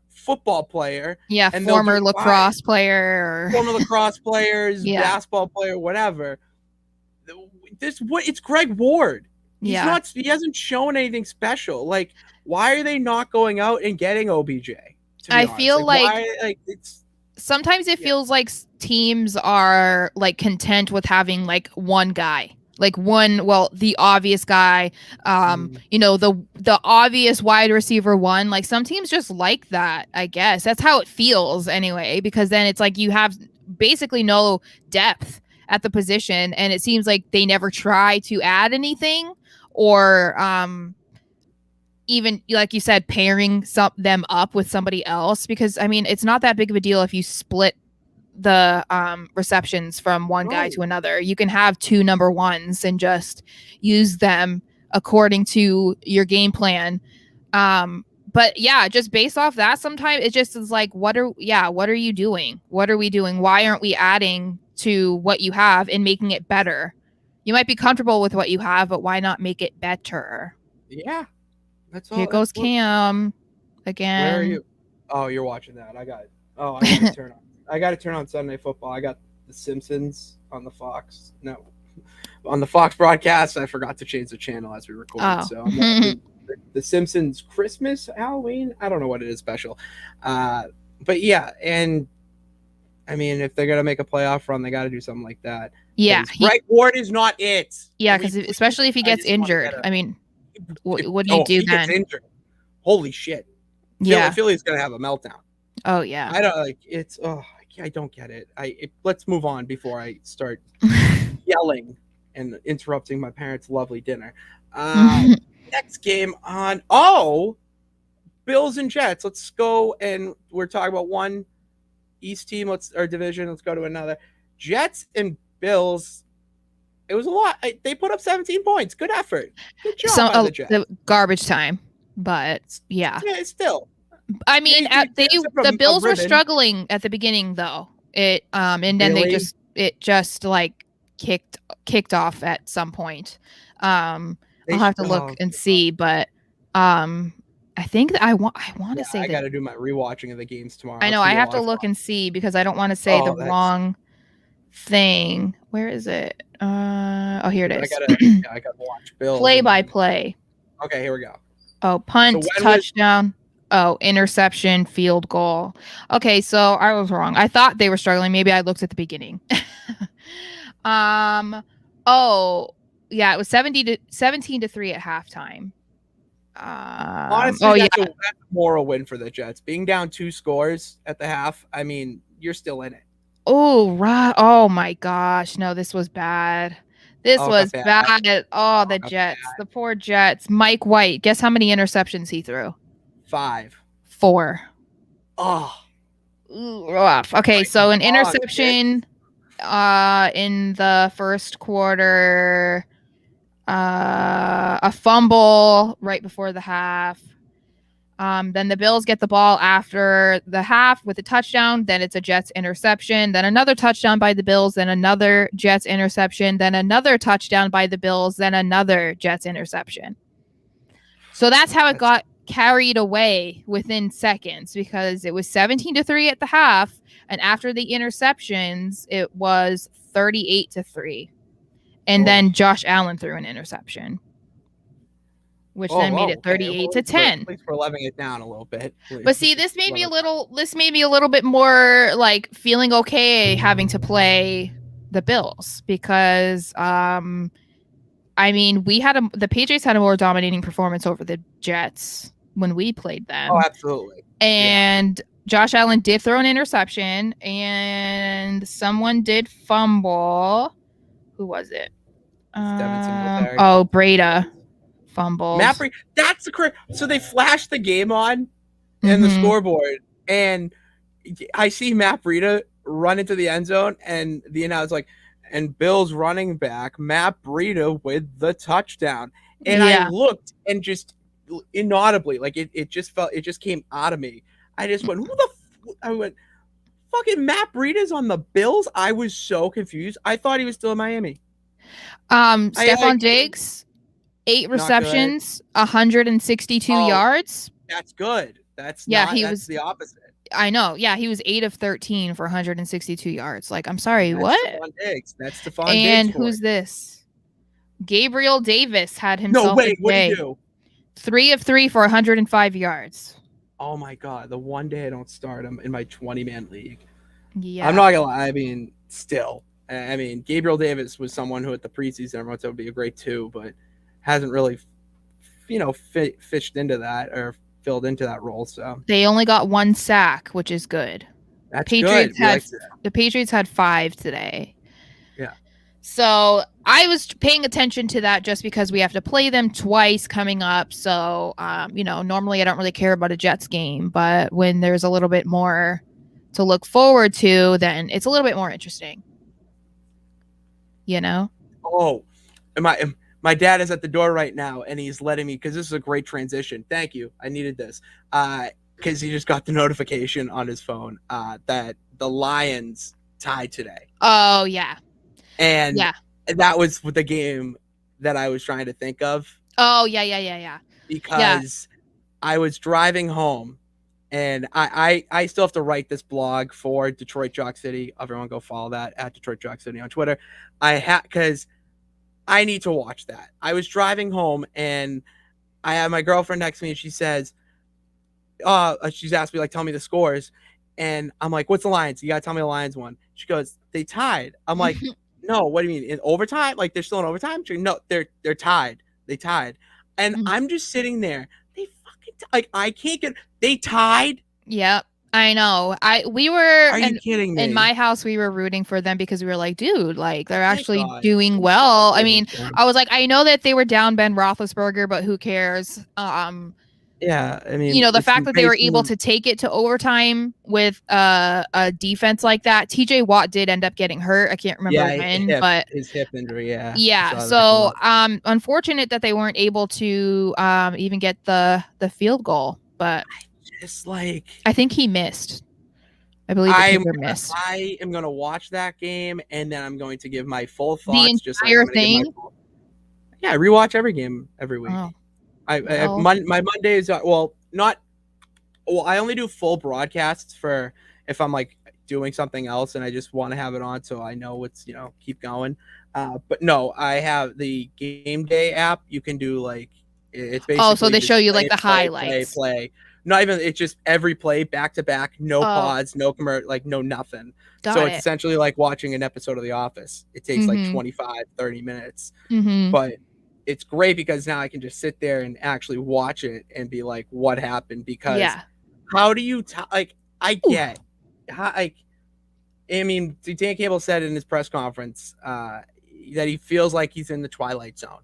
football player yeah, and they'll do former fine. lacrosse player. Former lacrosse players, Yeah, basketball player, whatever. It's Greg Ward. yeah. He hasn't shown anything special. Like, why are they not going out and getting OBJ? To be I honest, feel like like why? Like it's sometimes it yeah. feels like teams are like content with having like one guy, like the obvious guy, Mm, the obvious wide receiver one. Like some teams just like that, I guess that's how it feels anyway, because then it's like you have basically no depth at the position, and it seems like they never try to add anything, or even like you said, pairing them up with somebody else, because I mean it's not that big of a deal if you split the receptions from one guy no, to another. You can have two number ones and just use them according to your game plan. But yeah, just based off that, sometimes it just is like, what are you doing? What are we doing? Why aren't we adding to what you have and making it better? You might be comfortable with what you have, but why not make it better? yeah, that's Here all. goes That's what. Cam Where are again. you? Oh, you're watching that. I got. Oh, I got to turn on. I got to turn on Sunday Football. I got The Simpsons on the Fox. No, on the Fox broadcast. I forgot to change the channel as we recorded, Oh. so I'm watching the Simpsons Christmas Halloween. I don't know what it is special, but yeah, and I mean, if they're gonna make a playoff run, they got to do something like that. Yeah, Because Greg Ward is not it. yeah, Can we because please? especially if he I gets just want to get injured. a. I mean, what do you If do he gets then? injured, holy shit! Yeah. Philly's gonna have a meltdown. Oh yeah. I don't like it's. Oh, I don't get it. Let's move on before I start yelling and interrupting my parents' lovely dinner. Next game on. Oh, Bills and Jets. Let's go, and we're talking about one East team. Our division. Let's go to another. Jets and Bills. It was a lot. They put up 17 points. Good effort. Good job by the Jets. The garbage time, but yeah. Yeah, still. I mean, the Bills were struggling at the beginning though. And then really? it just like kicked off at some point. I'll have to look and see, but I think that I want to say I that got to do my rewatching of the games tomorrow. I know I have to look and see, because I don't want to say the wrong thing. Where is it? Oh, here it is. I gotta watch Bills. Play by play. Okay, here we go. Oh, punt, touchdown. Oh, interception, field goal. Okay, so I was wrong. I thought they were struggling. Maybe I looked at the beginning. Oh, Yeah, it was 17-3 at halftime. Honestly, Oh yeah. that's a moral win for the Jets. Being down 2 scores at the half, I mean, you're still in it. Oh, right. Oh my gosh. No, this was bad. This Oh, it got was bad. bad. Oh, Oh, the it got Jets. bad. The poor Jets. Mike White. Guess how many interceptions he threw? 5. 4. Oh, Ooh, rough. Okay, my so an God, interception in the first quarter, a fumble right before the half. Then the Bills get the ball after the half with a touchdown. Then it's a Jets interception. Then another touchdown by the Bills. Then another Jets interception. Then another touchdown by the Bills. Then another Jets interception. So that's how it got carried away within seconds because it was 17-3 at the half. And after the interceptions, it was 38-3. And then Josh Allen threw an interception, which then made it Okay. Well, 38-10. at least we're leveling it down a little bit. But see, this made me a little bit more like feeling okay having to play the Bills because I mean, the Patriots had a more dominating performance over the Jets when we played them. Oh, absolutely. And Josh Allen did throw an interception and someone did fumble. Who was it? Breda fumbled. That's the correct. So they flashed the game on and the scoreboard, and I see Matt Breida run into the end zone, and the announcer's like, and Bill's running back, Matt Breida with the touchdown. And I looked and just inaudibly, like it just came out of me. I just went, I went, fucking Matt Breida's on the Bills? I was so confused. I thought he was still in Miami. Stephon Diggs, 8 receptions, 162 yards. That's good. That's was the opposite. I know. Yeah, he was 8 of 13 for 162 yards. Like, I'm sorry, what? That's Stephon Diggs. And who's this? Gabriel Davis had himself. No, wait, what did he do? 3 of 3 for 105 yards. Oh my God, the one day I don't start him in my 20-man league. Yeah. I'm not gonna lie. I mean, still. I mean, Gabriel Davis was someone who at the preseason everyone said would be a great 2, but hasn't really, fished into that or filled into that role. So they only got 1 sack, which is good. That's good. The Patriots had 5 today. Yeah. So I was paying attention to that just because we have to play them twice coming up. So, normally I don't really care about a Jets game, but when there's a little bit more to look forward to, then it's a little bit more interesting. Oh, my dad is at the door right now, and he's letting me, because this is a great transition. Thank you. I needed this. Because he just got the notification on his phone that the Lions tied today. Oh, yeah. And that was the game that I was trying to think of. Oh, yeah. Because I was driving home, and I still have to write this blog for Detroit Jock City. Everyone go follow that at Detroit Jock City on Twitter. Because I need to watch that. I was driving home, and I have my girlfriend next to me, and she says, she's asked me, like, tell me the scores. And I'm like, what's the Lions? You got to tell me the Lions won. She goes, they tied. I'm like, no, what do you mean? In overtime? Like, they're still in overtime? She goes, no, they're tied. They tied. And I'm just sitting there. They fucking, I can't get, they tied? Yep. I know. We were. Are you kidding me? In my house, we were rooting for them because we were like, dude, like they're actually doing well. I mean, I was like, I know that they were down Ben Roethlisberger, but who cares? Yeah, I mean, the fact that they were able to take it to overtime with a defense like that. TJ Watt did end up getting hurt. I can't remember when, but his hip injury. Yeah. So, unfortunate that they weren't able to even get the field goal, but. It's like I think he missed. I believe the kicker missed. I am going to watch that game, and then I'm going to give my full thoughts. The entire thing? I rewatch every game every week. Oh. My Mondays are, I only do full broadcasts for if I'm like doing something else and I just want to have it on so I know what's, keep going. But no, I have the game day app. You can do like, it's basically. Oh, so they show you like the highlights. Play. not even, it's just every play back to back, no Oh, pause, no like no nothing. So got it's it. essentially like watching an episode of The Office. It takes like Mhm. 25-30 minutes, Mhm. but it's great because now I can just sit there and actually watch it and be like, what happened? Because Yeah. how do you like? I Ooh. get how, like, I mean, Dan Cable said in his press conference that he feels like he's in the Twilight Zone.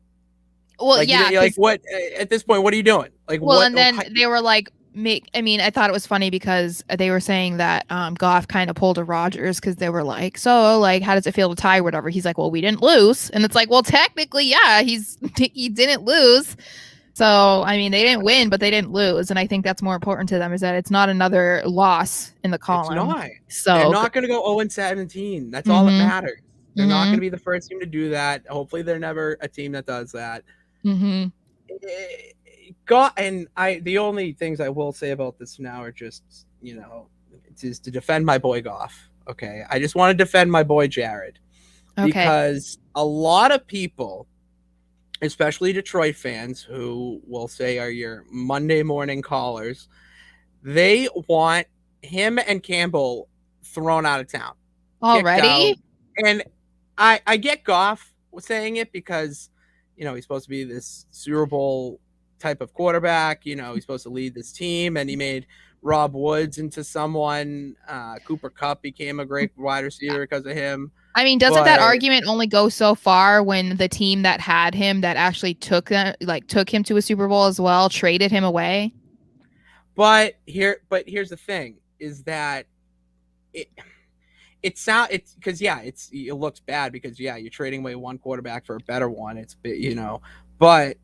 Well, Like, yeah, like because what at this point? What are you doing? Like, well, what? and then they were like, make. I mean, I thought it was funny because they were saying that Goff kind of pulled a Rogers because they were like, so like, how does it feel to tie, or whatever? He's like, well, we didn't lose, and it's like, well, technically, yeah, he didn't lose. So I mean, they didn't win, but they didn't lose, and I think that's more important to them is that it's not another loss in the It's column. not. They're So, not going to go 0-17. That's all that mm-hmm, matters. They're not going mm-hmm, to be the first team to do that. Hopefully, they're never a team that does that. mm-hmm. God, and I. The only things I will say about this now are just, just to defend my boy Goff. Okay, I just want to defend my boy Jared Okay. because a lot of people, especially Detroit fans, who will say are your Monday morning callers, they want him and Campbell thrown out of town, kicked out. Already? And I get Goff saying it because, he's supposed to be this Super Bowl type of quarterback. He's supposed to lead this team, and he made Rob Woods into someone. Cooper Cup became a great wide receiver because of him. I mean, doesn't that But argument only go so far when the team that had him that actually took him to a Super Bowl as well traded him away? here's the thing is that it it's because it looks bad because you're trading away one quarterback for a better one. But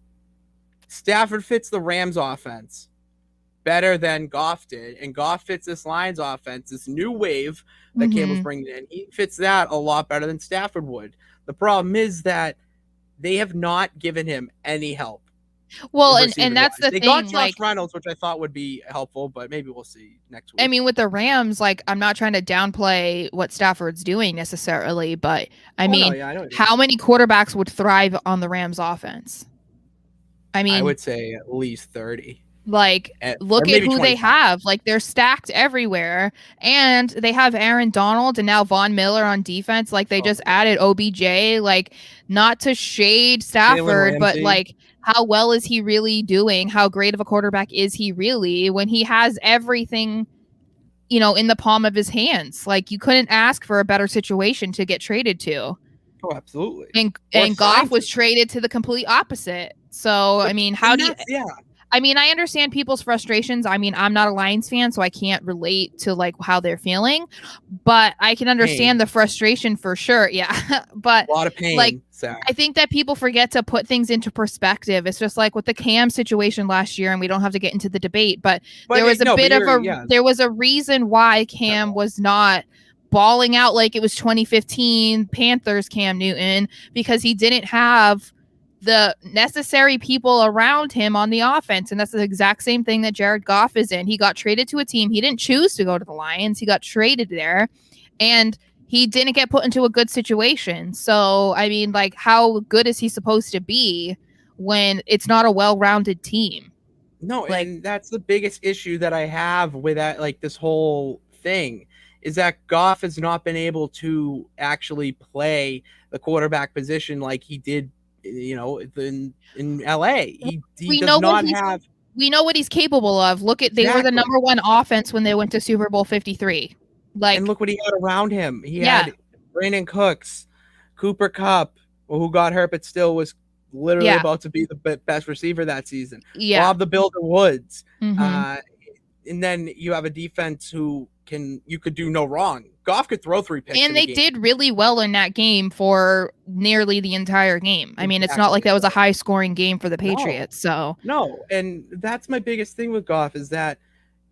Stafford fits the Rams offense better than Goff did, and Goff fits this Lions offense, this new wave that Campbell's Mm-hmm. bringing in. He fits that a lot better than Stafford would. The problem is that they have not given him any help Well, and receiving that's wise. the They got thing. Josh Like, Reynolds, which I thought would be helpful, but maybe we'll see next I week. mean, with the Rams, like, I'm not trying to downplay what Stafford's doing necessarily, but I Oh no, mean, yeah, I know what you mean. how many quarterbacks would thrive on the Rams offense? I I mean, would say at least 30. like, Or look at maybe who they 25. have. Like, they're stacked everywhere. And they have Aaron Donald and now Von Miller on defense. Like, they Oh, just added OBJ. Like, not to shade Jalen Stafford, but Ramsey. like, how well is he really doing? How great of a quarterback is he really when he has everything, in the palm of his hands? Like, you couldn't ask for a better situation to get traded to. Oh, absolutely. Or And Goff signed was to. traded to the complete opposite. So, I mean, how And do you that's yeah. I mean, I understand people's frustrations. I mean, I'm not a Lions fan, so I can't relate to like how they're feeling, but I can Pain. understand the frustration for sure. Yeah. But A lot of like pain, Sarah. I think that people forget to put things into perspective. It's just like with the Cam situation last year, and we don't have to get into the debate, but But no, but there was a reason why Cam was not balling out like it was 2015 Panthers Cam Newton, because he didn't have the necessary people around him on the offense. And that's the exact same thing that Jared Goff is in. He got traded to a team. He didn't choose to go to the Lions. He got traded there, and he didn't get put into a good situation. So, I mean, like, how good is he supposed to be when it's not a well-rounded team? No, Like, and that's the biggest issue that I have with that, like this whole thing, is that Goff has not been able to actually play the quarterback position like he did, in LA. He we does know what not have he's capable of. Look at they were the exactly. number one offense when they went to Super Bowl 53. And Like, look what he had around him. He yeah, had Brandon Cooks, Cooper Cup, who got hurt but still was literally yeah, about to be the best receiver that season. yeah. Bob the Builder Woods. Mm-hmm. Uh, and then you have a defense you could do no wrong. Goff could throw 3 picks And in a they game. did really well in that game for nearly the entire game. I mean, it's not like Exactly. that was a high scoring game for the No, Patriots. So, no. And that's my biggest thing with Goff is that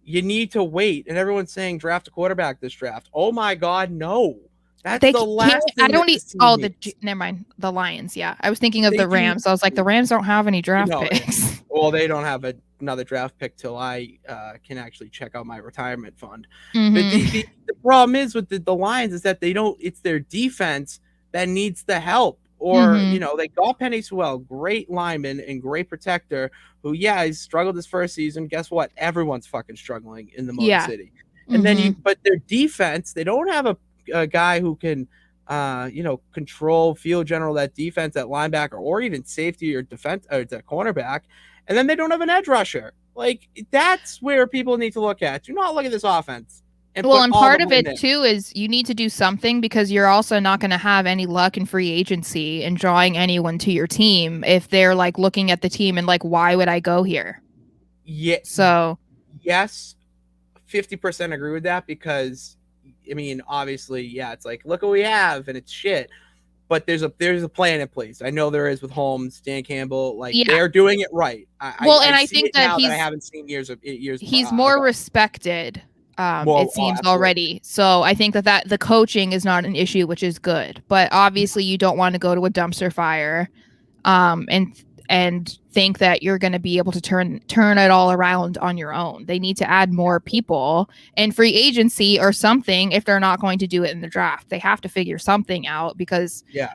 you need to wait. And everyone's saying draft a quarterback this draft. Oh my God, no. That's they the can't. last I thing that don't. this team Oh, needs. never mind. The Lions. Yeah, I was thinking of They the do. Rams. I was like, the Rams don't have any draft No, picks. well, they don't have another draft pick till I can actually check out my retirement fund. But Mm-hmm. the problem is with the Lions is that they don't. It's their defense that needs the help. Or, Mm-hmm. they got Penny Sewell, great lineman and great protector, who, yeah, he's struggled his first season. Guess what? Everyone's fucking struggling in the Motor Yeah. City. And then Mm-hmm. but their defense, they don't have a guy who can, control, field general that defense at linebacker or even safety or defense or the cornerback. And then they don't have an edge rusher. Like, that's where people need to look at. Do not look at this offense and Well, put and all the part of blame it there. too is you need to do something because you're also not going to have any luck in free agency and drawing anyone to your team if they're like looking at the team and like, why would I go here? Yeah, So, yes, 50% agree with that because, I mean, obviously, yeah, it's like, look what we have and it's shit. But there's a plan in place. I know there is with Holmes, Dan Campbell. Like, yeah. they're doing it right. Well, I and I see think it that now that I haven't seen years he's more ago. respected, Well, it oh, seems absolutely. already. So I think that the coaching is not an issue, which is good. But obviously, you don't want to go to a dumpster fire, and think that you're going to be able to turn it all around on your own. They need to add more people and free agency or something if they're not going to do it in the draft. They have to figure something out because Yeah,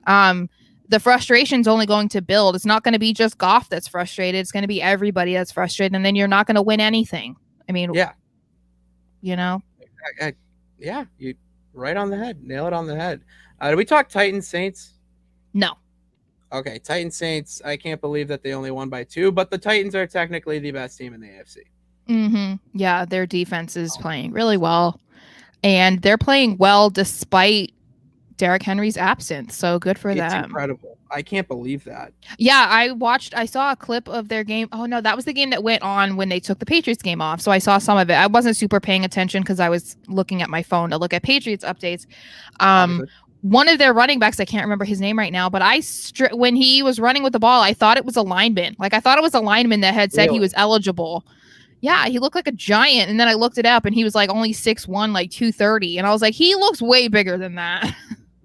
the frustration's only going to build. It's not going to be just Goff that's frustrated. It's going to be everybody that's frustrated, and then you're not going to win anything. I mean, yeah, you know? yeah. You right on the head. Nail it on the head. Did we talk Titans Saints? No. Okay, Titans Saints. I can't believe that they only won by 2, but the Titans are technically the best team in the AFC. Mm-hmm. Yeah, their defense is playing really well, and they're playing well despite Derrick Henry's absence. So good for It's them. incredible. I can't believe that. Yeah, I saw a clip of their game. Oh no, that was the game that went on when they took the Patriots game off. So I saw some of it. I wasn't super paying attention because I was looking at my phone to look at Patriots updates. Um, Understood. one of their running backs, I can't remember his name right now, but when he was running with the ball, I thought it was a lineman. Like I thought it was a lineman that had said he Really? was eligible. Yeah, he looked like a giant, and then I looked it up, and he was like only 6'1", like 230, and I was like, he looks way bigger than that.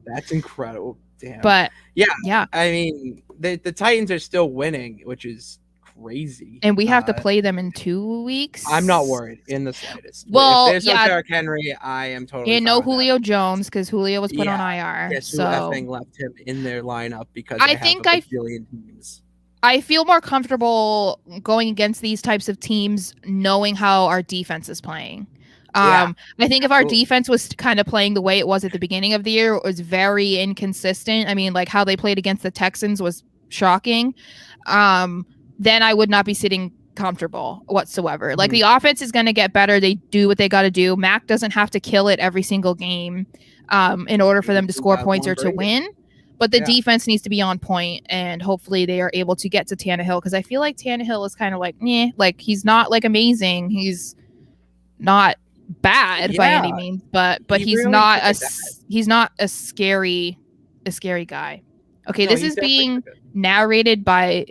That's incredible. Damn. But Yeah, yeah, I mean, the Titans are still winning, which is crazy. and we have to play them in 2 weeks. I'm not worried in the slightest. If Well, there's no yeah, Derrick Henry, I am totally and fine no with that. Julio Jones because Julio was put on Yeah, IR. guess who So effing left him in their lineup because I I have a think bajillion teams. I feel more comfortable going against these types of teams knowing how our defense is playing. Yeah, I think if our absolutely. defense was kind of playing the way it was at the beginning of the year, it was very inconsistent. I mean, like how they played against the Texans was shocking. Then I would not be sitting comfortable whatsoever. Like the offense is going to get better. They do what they got to do. Mac doesn't have to kill it every single game in order for them to score points or to win. But the defense needs to be on point, and hopefully they are able to get to Tannehill because I feel like Tannehill is kind of like, meh, like he's not like amazing. He's not bad by any means, but he's really not isn't he's not a scary guy. Okay, No, this he's is definitely being good. narrated by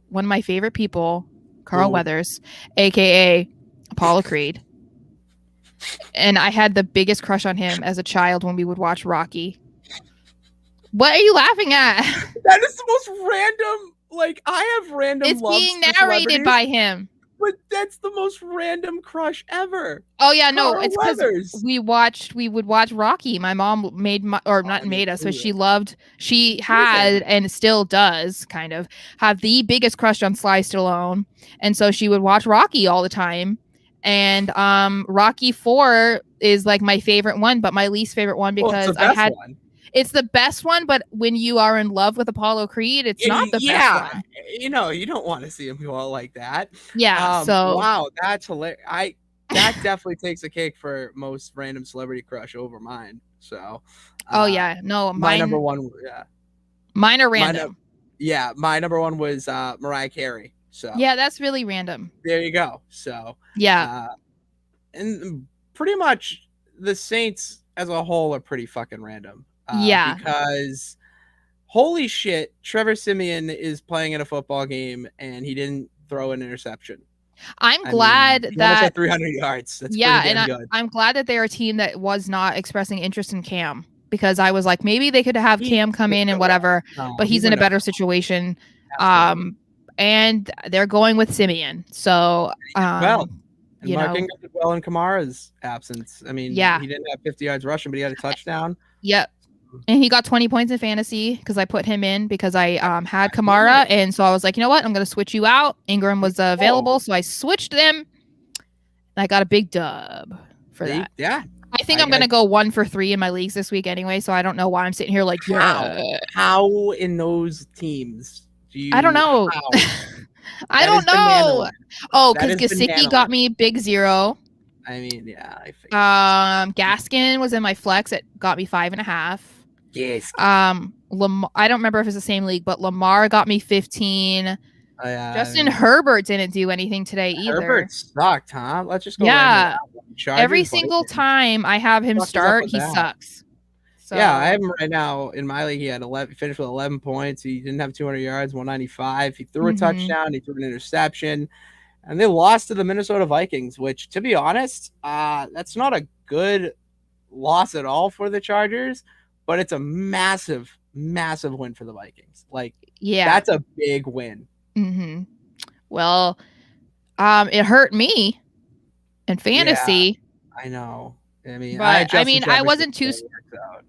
one of my favorite people, Carl Ooh. Weathers, aka Apollo Creed. And I had the biggest crush on him as a child when we would watch Rocky. What are you laughing at? That is the most random. Like, I have random. It's loves being for narrated celebrities, by him. but that's the most random crush ever. Oh yeah, no, Carl it's because Weathers. we would watch Rocky. My mom made not made us, but she had and still does kind of have the biggest crush on Sly Stallone, and so she would watch Rocky all the time. And Rocky 4 is like my favorite one, but my least favorite one because it's the best one, but when you are in love with Apollo Creed, it's not the best one. You don't want to see him go out like that. Yeah. Wow, that's hilarious. That definitely takes a cake for most random celebrity crush over mine. So. Oh yeah, no, my number one. Yeah. Mine are random. My number one was Mariah Carey. So. Yeah, that's really random. There you go. So. Yeah. And pretty much the Saints as a whole are pretty fucking random. Yeah. Because holy shit, Trevor Siemian is playing in a football game and he didn't throw an interception. I'm glad that 300 yards. That's pretty damn good. I'm glad that they're a team that was not expressing interest in Cam because I was like, maybe they could have Cam come in and whatever, but he's in a better situation. And they're going with Siemian. So, and Mark Ingram did well in Kamara's absence. I mean, he didn't have 50 yards rushing, but he had a touchdown. Yep. and he got 20 points in fantasy because I put him in because I had Yeah. Kamara, and so I was like, you know what, I'm gonna switch you out. Ingram was Oh, available, so I switched them, and I got a big dub for that. yeah. I think I'm I gonna go 1 for 3 in my leagues this week anyway, so I don't know why I'm sitting here like, how yeah, how in those teams do I don't you know. how I that is don't banana know. land. Oh, That because is Gasicki banana got land. me big 0. I mean, yeah, I figured. Gaskin was in my flex. It got me 5.5. Yes. I don't remember if it's the same league, but Lamar got me 15. I Justin mean, Herbert didn't do anything today either. Herbert sucked, huh? Let's just go right into Yeah, that one. every Chargers, single Vikings. time I have him Fuck is up start, with he that? sucks. Yeah, I So, have him right now in my league. He had 11, finished with 11 points. He didn't have 200 yards, 195. He threw a mm-hmm. touchdown. He threw an interception, and they lost to the Minnesota Vikings. Which, to be honest, that's not a good loss at all for the Chargers, but it's a massive, massive win for the Vikings. Like Yeah. that's a big win. Mm-hmm. Well, it hurt me in Yeah, fantasy, I know. I mean, I but had I Justin mean, I Jefferson, wasn't so too. it works out.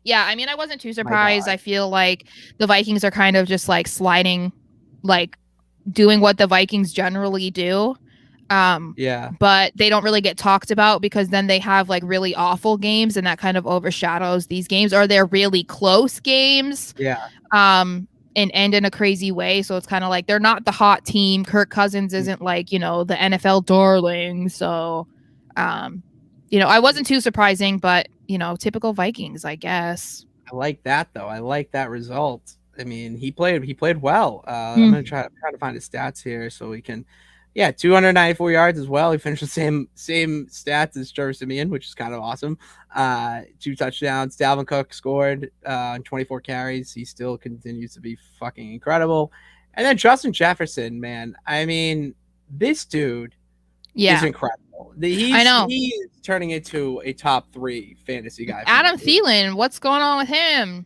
Yeah, I mean, I wasn't too My surprised. dog. I feel like the Vikings are kind of just like sliding, like doing what the Vikings generally do. Um, Yeah, but they don't really get talked about because then they have like really awful games and that kind of overshadows these games, or they're really close games. yeah. Um, and end in a crazy way. So it's kind of like they're not the hot team. Kirk Cousins isn't like, the NFL darling. So um, I wasn't too surprising, but typical Vikings, I guess. I like that though. I like that result. I mean, he played well. I'm gonna Mm, try to find his stats here so we can. Yeah, 294 yards as well. He finished the same stats as Trevor Simeon, which is kind of awesome. 2 touchdowns. Dalvin Cook scored on 24 carries. He still continues to be fucking incredible. And then Justin Jefferson, man. I mean, this dude is yeah, incredible. I know. He's turning into a top 3 fantasy guy for Adam me. Thielen, what's going on with him?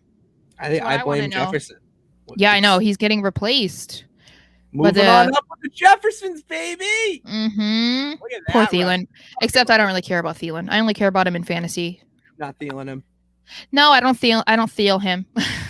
I That's think what I I want to blame know. Jefferson. Yeah, I know It's he's getting replaced, but moving on up with the Jeffersons, baby. Look at poor that rep. Thielen. Except I don't really care about Thielen. I only care about him in fantasy. Not feeling him. No, I don't feel. I don't feel him.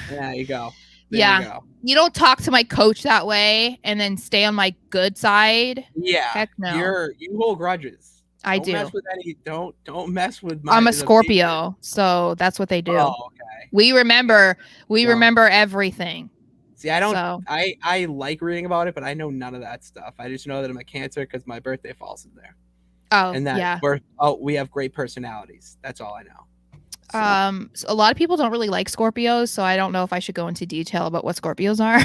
There you go. There you Yeah, go. you don't talk to my coach that way and then stay on my good side. Yeah, Heck no, you hold grudges. I Don't do. mess with any. Don't mess with I'm a the Patriots. Scorpio, so that's what they Oh, do. okay. We remember. We No. remember everything. See, I don't. So, I like reading about it, but I know none of that stuff. I just know that I'm a Cancer because my birthday falls in there, oh and that yeah. we have great personalities. That's all I know. So a lot of people don't really like Scorpios, so I don't know if I should go into detail about what Scorpios are.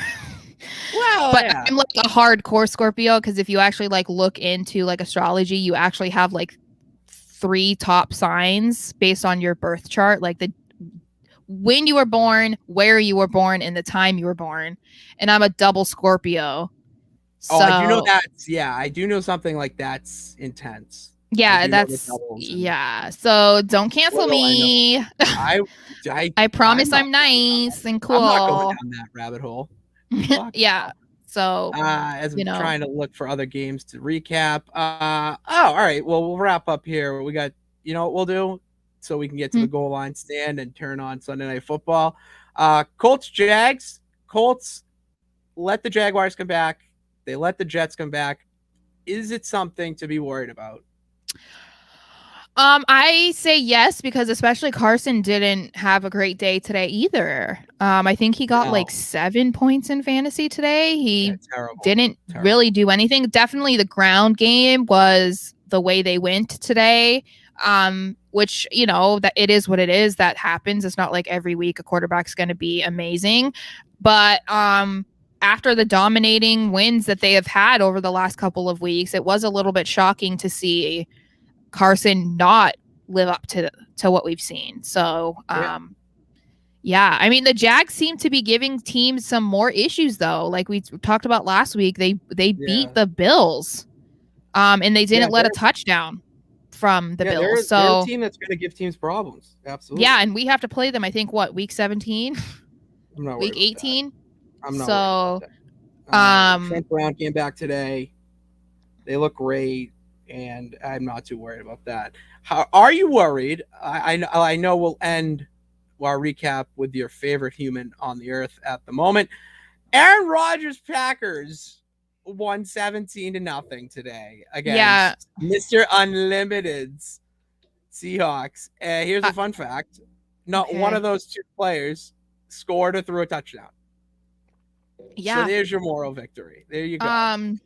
Well, But yeah. I'm like a hardcore Scorpio because if you actually like look into like astrology, you actually have like 3 top signs based on your birth chart, like the when you were born, where you were born, and the time you were born. And I'm a double Scorpio. Oh, I do know So that's yeah, I do know something like that's intense. I yeah, do know the that's doubles and yeah. So don't cancel little I know. me. I I I I'm promise not I'm nice and I'm not going cool. down that rabbit hole. Fuck Yeah. no. So, As you I'm know, trying to look for other games to recap. All right. Well, we'll wrap up here. We got you know what we'll do so we can get to hmm. the goal line stand and turn on Sunday Night Football. Colts Jags. Colts let the Jaguars come back. They let the Jets come back. Is it something to be worried about? I say yes because especially Carson didn't have a great day today either. I think he got No. like 7 points in fantasy today. Yeah, He terrible. didn't Terrible. really do anything. Definitely the ground game was the way they went today. Which, that it is what it is. That happens. It's not like every week a quarterback's going to be amazing. But after the dominating wins that they have had over the last couple of weeks, it was a little bit shocking to see Carson not live up to what we've seen. So, yeah, I mean the Jags seem to be giving teams some more issues though. Like we talked about last week, they Yeah. beat the Bills, and they Yeah, didn't let a touchdown from the yeah, Bills. they're a So team that's going to give teams problems. yeah, Absolutely. and we have to play them. I think week 17, I'm not week worried about that. 18. I'm not worried about So that. um, Trent Brown came back today. They look great, and I'm not too worried about that. How are you worried? I know we'll end our recap with your favorite human on the earth at the moment. Aaron Rodgers Packers won 17-0 today Yeah. against Mr. Unlimited's Seahawks. Here's Uh, a fun fact. Not one okay. of those two players scored or threw a touchdown. So Yeah. there's your moral victory. There you go. Um.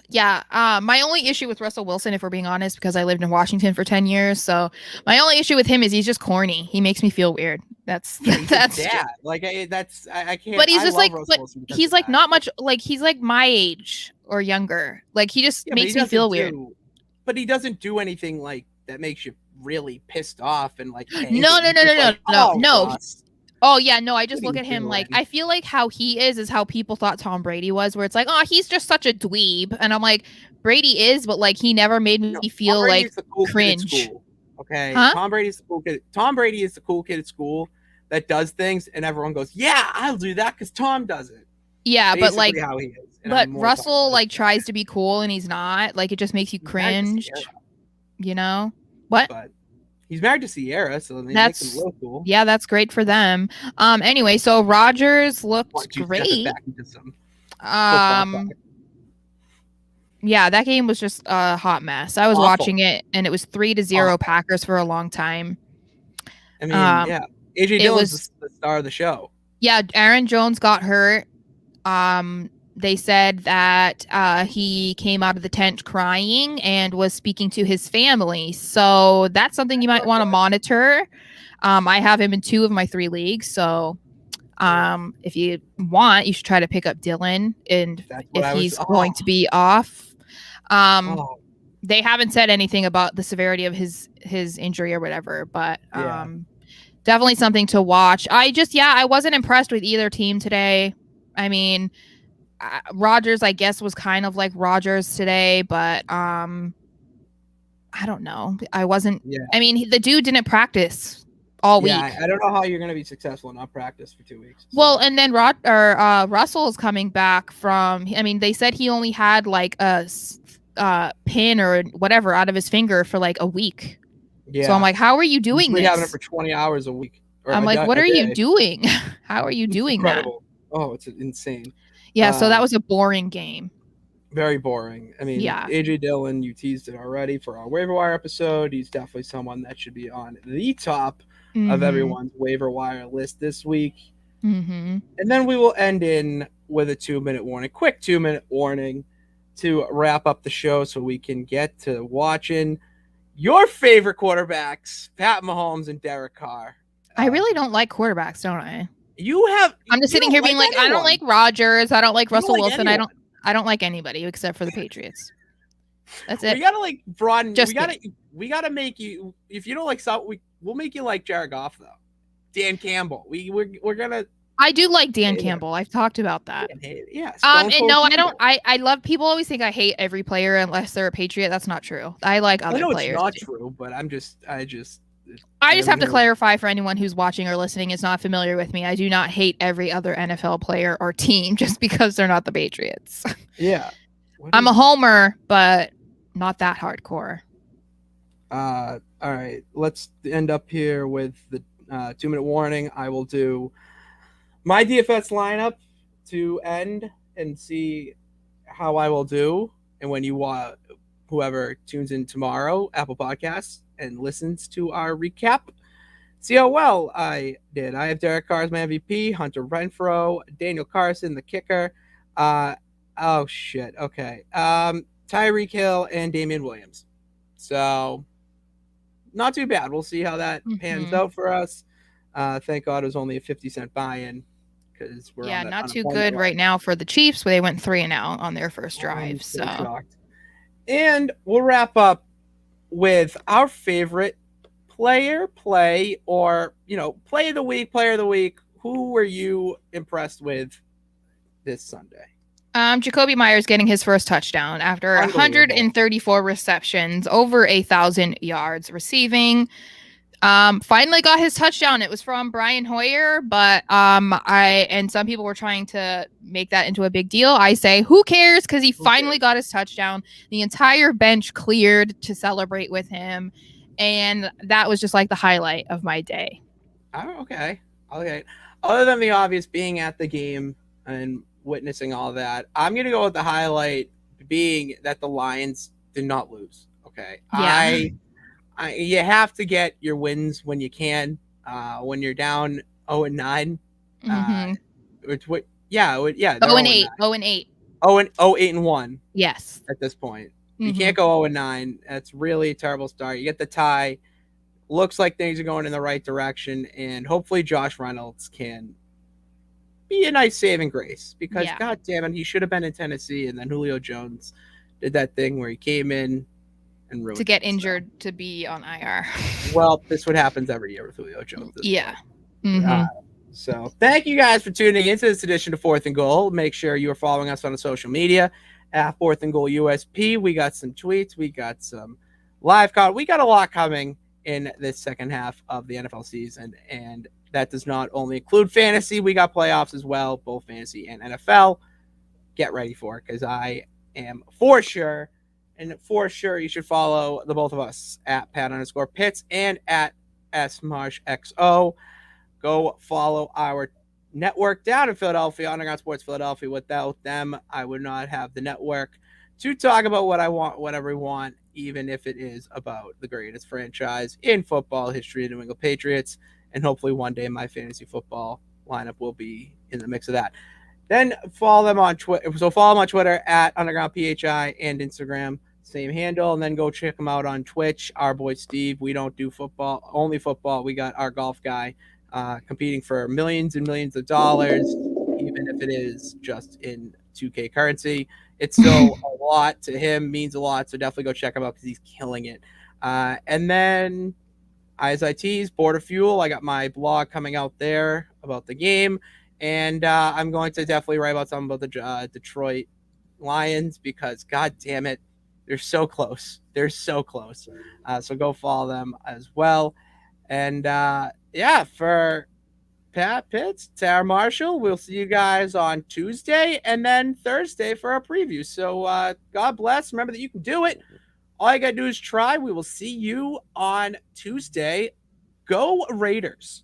Yeah. My only issue with Russell Wilson, if we're being honest, because I lived in Washington for 10 years, so my only issue with him is he's just corny. He makes me feel weird. That's Yeah, he's that's a dad. Like I can't. but he's I just love like, Russell but Wilson because he's of like that. not much like he's like my age or younger. Like he just Yeah, but makes me feel weird. But he doesn't do anything like that makes you really pissed off and like No, angry. no, He's no, no, just no, like, no, oh, no. Russ, Oh yeah, no, I what just are look you at him like doing? I feel like how he is how people thought Tom Brady was, where it's like, oh, he's just such a dweeb. And I'm like, Brady is, but like he never made No, me Tom feel Brady like is the cool kid at cringe. school. Okay, Huh? Tom Brady is the cool kid. Tom Brady is the cool kid at school that does things, and everyone goes, "Yeah, I'll do that because Tom does it." Yeah, but Basically, like how he is, and but I'm more talking Russell about his like tries to be cool and he's not. Like it just makes you He's married to cringe, Sierra, you know? What? but he's married to Sierra, so they make him That's look cool. yeah, that's great for them. Anyway, so Rogers Why looked don't you step it great. back into some football talk? Yeah, that game was just a hot mess. I was Awful. watching it and it was 3-0 Awful. Packers for a long time. I mean, Um yeah, AJ it Dillon's was the star of the show. yeah, Aaron Jones got hurt. They said that he came out of the tent crying and was speaking to his family. So that's something you might want to monitor. I have him in 2 of my 3 leagues, so if you want, you should try to pick up Dylan, and That's what if I was. he's going to be off. Oh, They haven't said anything about the severity of his injury or whatever, but yeah. definitely something to watch. I wasn't impressed with either team today. I mean, Rodgers, I guess, was kind of like Rodgers today, but I don't know. I wasn't. Yeah. I mean, the dude didn't practice all week. I don't know how you're going to be successful in not practice for 2 weeks. So. Well, and then Russell is coming back from. I mean, they said he only had like a pin or whatever out of his finger for like a week. Yeah. So I'm like, how are you doing Usually this? having it for 20 hours a week. I'm like, what are you doing? How are you doing incredible. that? Oh, it's insane. Yeah, so that was a boring game. Very boring. I mean, yeah. AJ Dillon, you teased it already for our waiver wire episode. He's definitely someone that should be on the top of everyone's waiver wire list this week. Mm-hmm. And then we will end in with a 2-minute warning, quick 2-minute warning to wrap up the show so we can get to watching your favorite quarterbacks, Pat Mahomes and Derek Carr. I really don't like quarterbacks, don't I? I'm just sitting here being like, anyone. I don't like Rodgers. I don't like Russell Wilson. Anyone. I don't like anybody except for the Patriots. That's it. We gotta like broaden. Just we gotta make you. If you don't like something, we'll make you like Jared Goff though. Dan Campbell. We're gonna. I do like Dan Campbell. I've talked about that. Yeah. And no, I don't. I love. People always think I hate every player unless they're a Patriot. That's not true. I like other players. It's not true, but I just have to clarify for anyone who's watching or listening is not familiar with me. I do not hate every other NFL player or team just because they're not the Patriots. Yeah. I'm a homer, but not that hardcore. All right. Let's end up here with the 2-minute warning. I will do my DFS lineup to end and see how I will do. And when you whoever tunes in tomorrow, Apple Podcasts, and listens to our recap, see how well I did. I have Derek Carr as my MVP, Hunter Renfrow, Daniel Carson, the kicker. Oh shit. Okay. Tyreek Hill and Damian Williams. So not too bad. We'll see how that pans out for us. Thank God it was only a 50-cent buy-in because we're on not too good right now for the Chiefs, where they went 3-0 on their first drive. So shocked. And we'll wrap up with our favorite player, play, or play of the week, player of the week. Who were you impressed with this Sunday? Jacoby Myers getting his first touchdown after 134 receptions, over 1,000 yards receiving. Finally got his touchdown. It was from Brian Hoyer, but and some people were trying to make that into a big deal. I say, who cares? Because he finally got his touchdown. The entire bench cleared to celebrate with him, and that was just like the highlight of my day. Oh, okay. Okay. Other than the obvious being at the game and witnessing all that, I'm gonna go with the highlight being that the Lions did not lose. Okay. Yeah. You have to get your wins when you can. When you're down 0-9, uh, Mm-hmm. which what? Yeah, yeah, they're Oh and 0-9. 8. Oh and 8. 0-8-1 Yes. at this point. You Mm-hmm. can't go 0-9. That's really a terrible start. You get the tie. Looks like things are going in the right direction, and hopefully Josh Reynolds can be a nice saving grace because Yeah. god damn it, he should have been in Tennessee, and then Julio Jones did that thing where he came in and To ruined get it. So injured to be on IR. well, this what happens every year with Julio Jones at this Yeah. point. Uh, Mm-hmm. so thank you guys for tuning into this edition of Fourth and Goal. Make sure you are following us on the social media at Fourth and Goal USP. We got some tweets, we got some live card, we got a lot coming in this second half of the NFL season, and that does not only include fantasy. We got playoffs as well, both fantasy and NFL. Get ready for it because I am for sure, and for sure you should follow the both of us at Pat_Pitts and at SMarshXO. Go follow our network down in Philadelphia, Underground Sports Philadelphia. Without them, I would not have the network to talk about what I want, whatever we want, even if it is about the greatest franchise in football history, the New England Patriots. And hopefully one day my fantasy football lineup will be in the mix of that. Then follow them on Twitter. So follow them on Twitter at Underground PHI and Instagram, same handle. And then go check them out on Twitch. Our boy Steve. We don't do football, only football. We got our golf guy competing for millions and millions of dollars, even if it is just in 2K currency. It's still a lot to him, means a lot. So definitely go check him out because he's killing it. And then as I teased, Border Fuel. I got my blog coming out there about the game, and I'm going to definitely write about something about the Detroit Lions because, god damn it, they're so close. They're so close. So go follow them as well. And yeah, for Pat Pitts, Tara Marshall, we'll see you guys on Tuesday and then Thursday for our preview. So God bless. Remember that you can do it. All you got to do is try. We will see you on Tuesday. Go Raiders.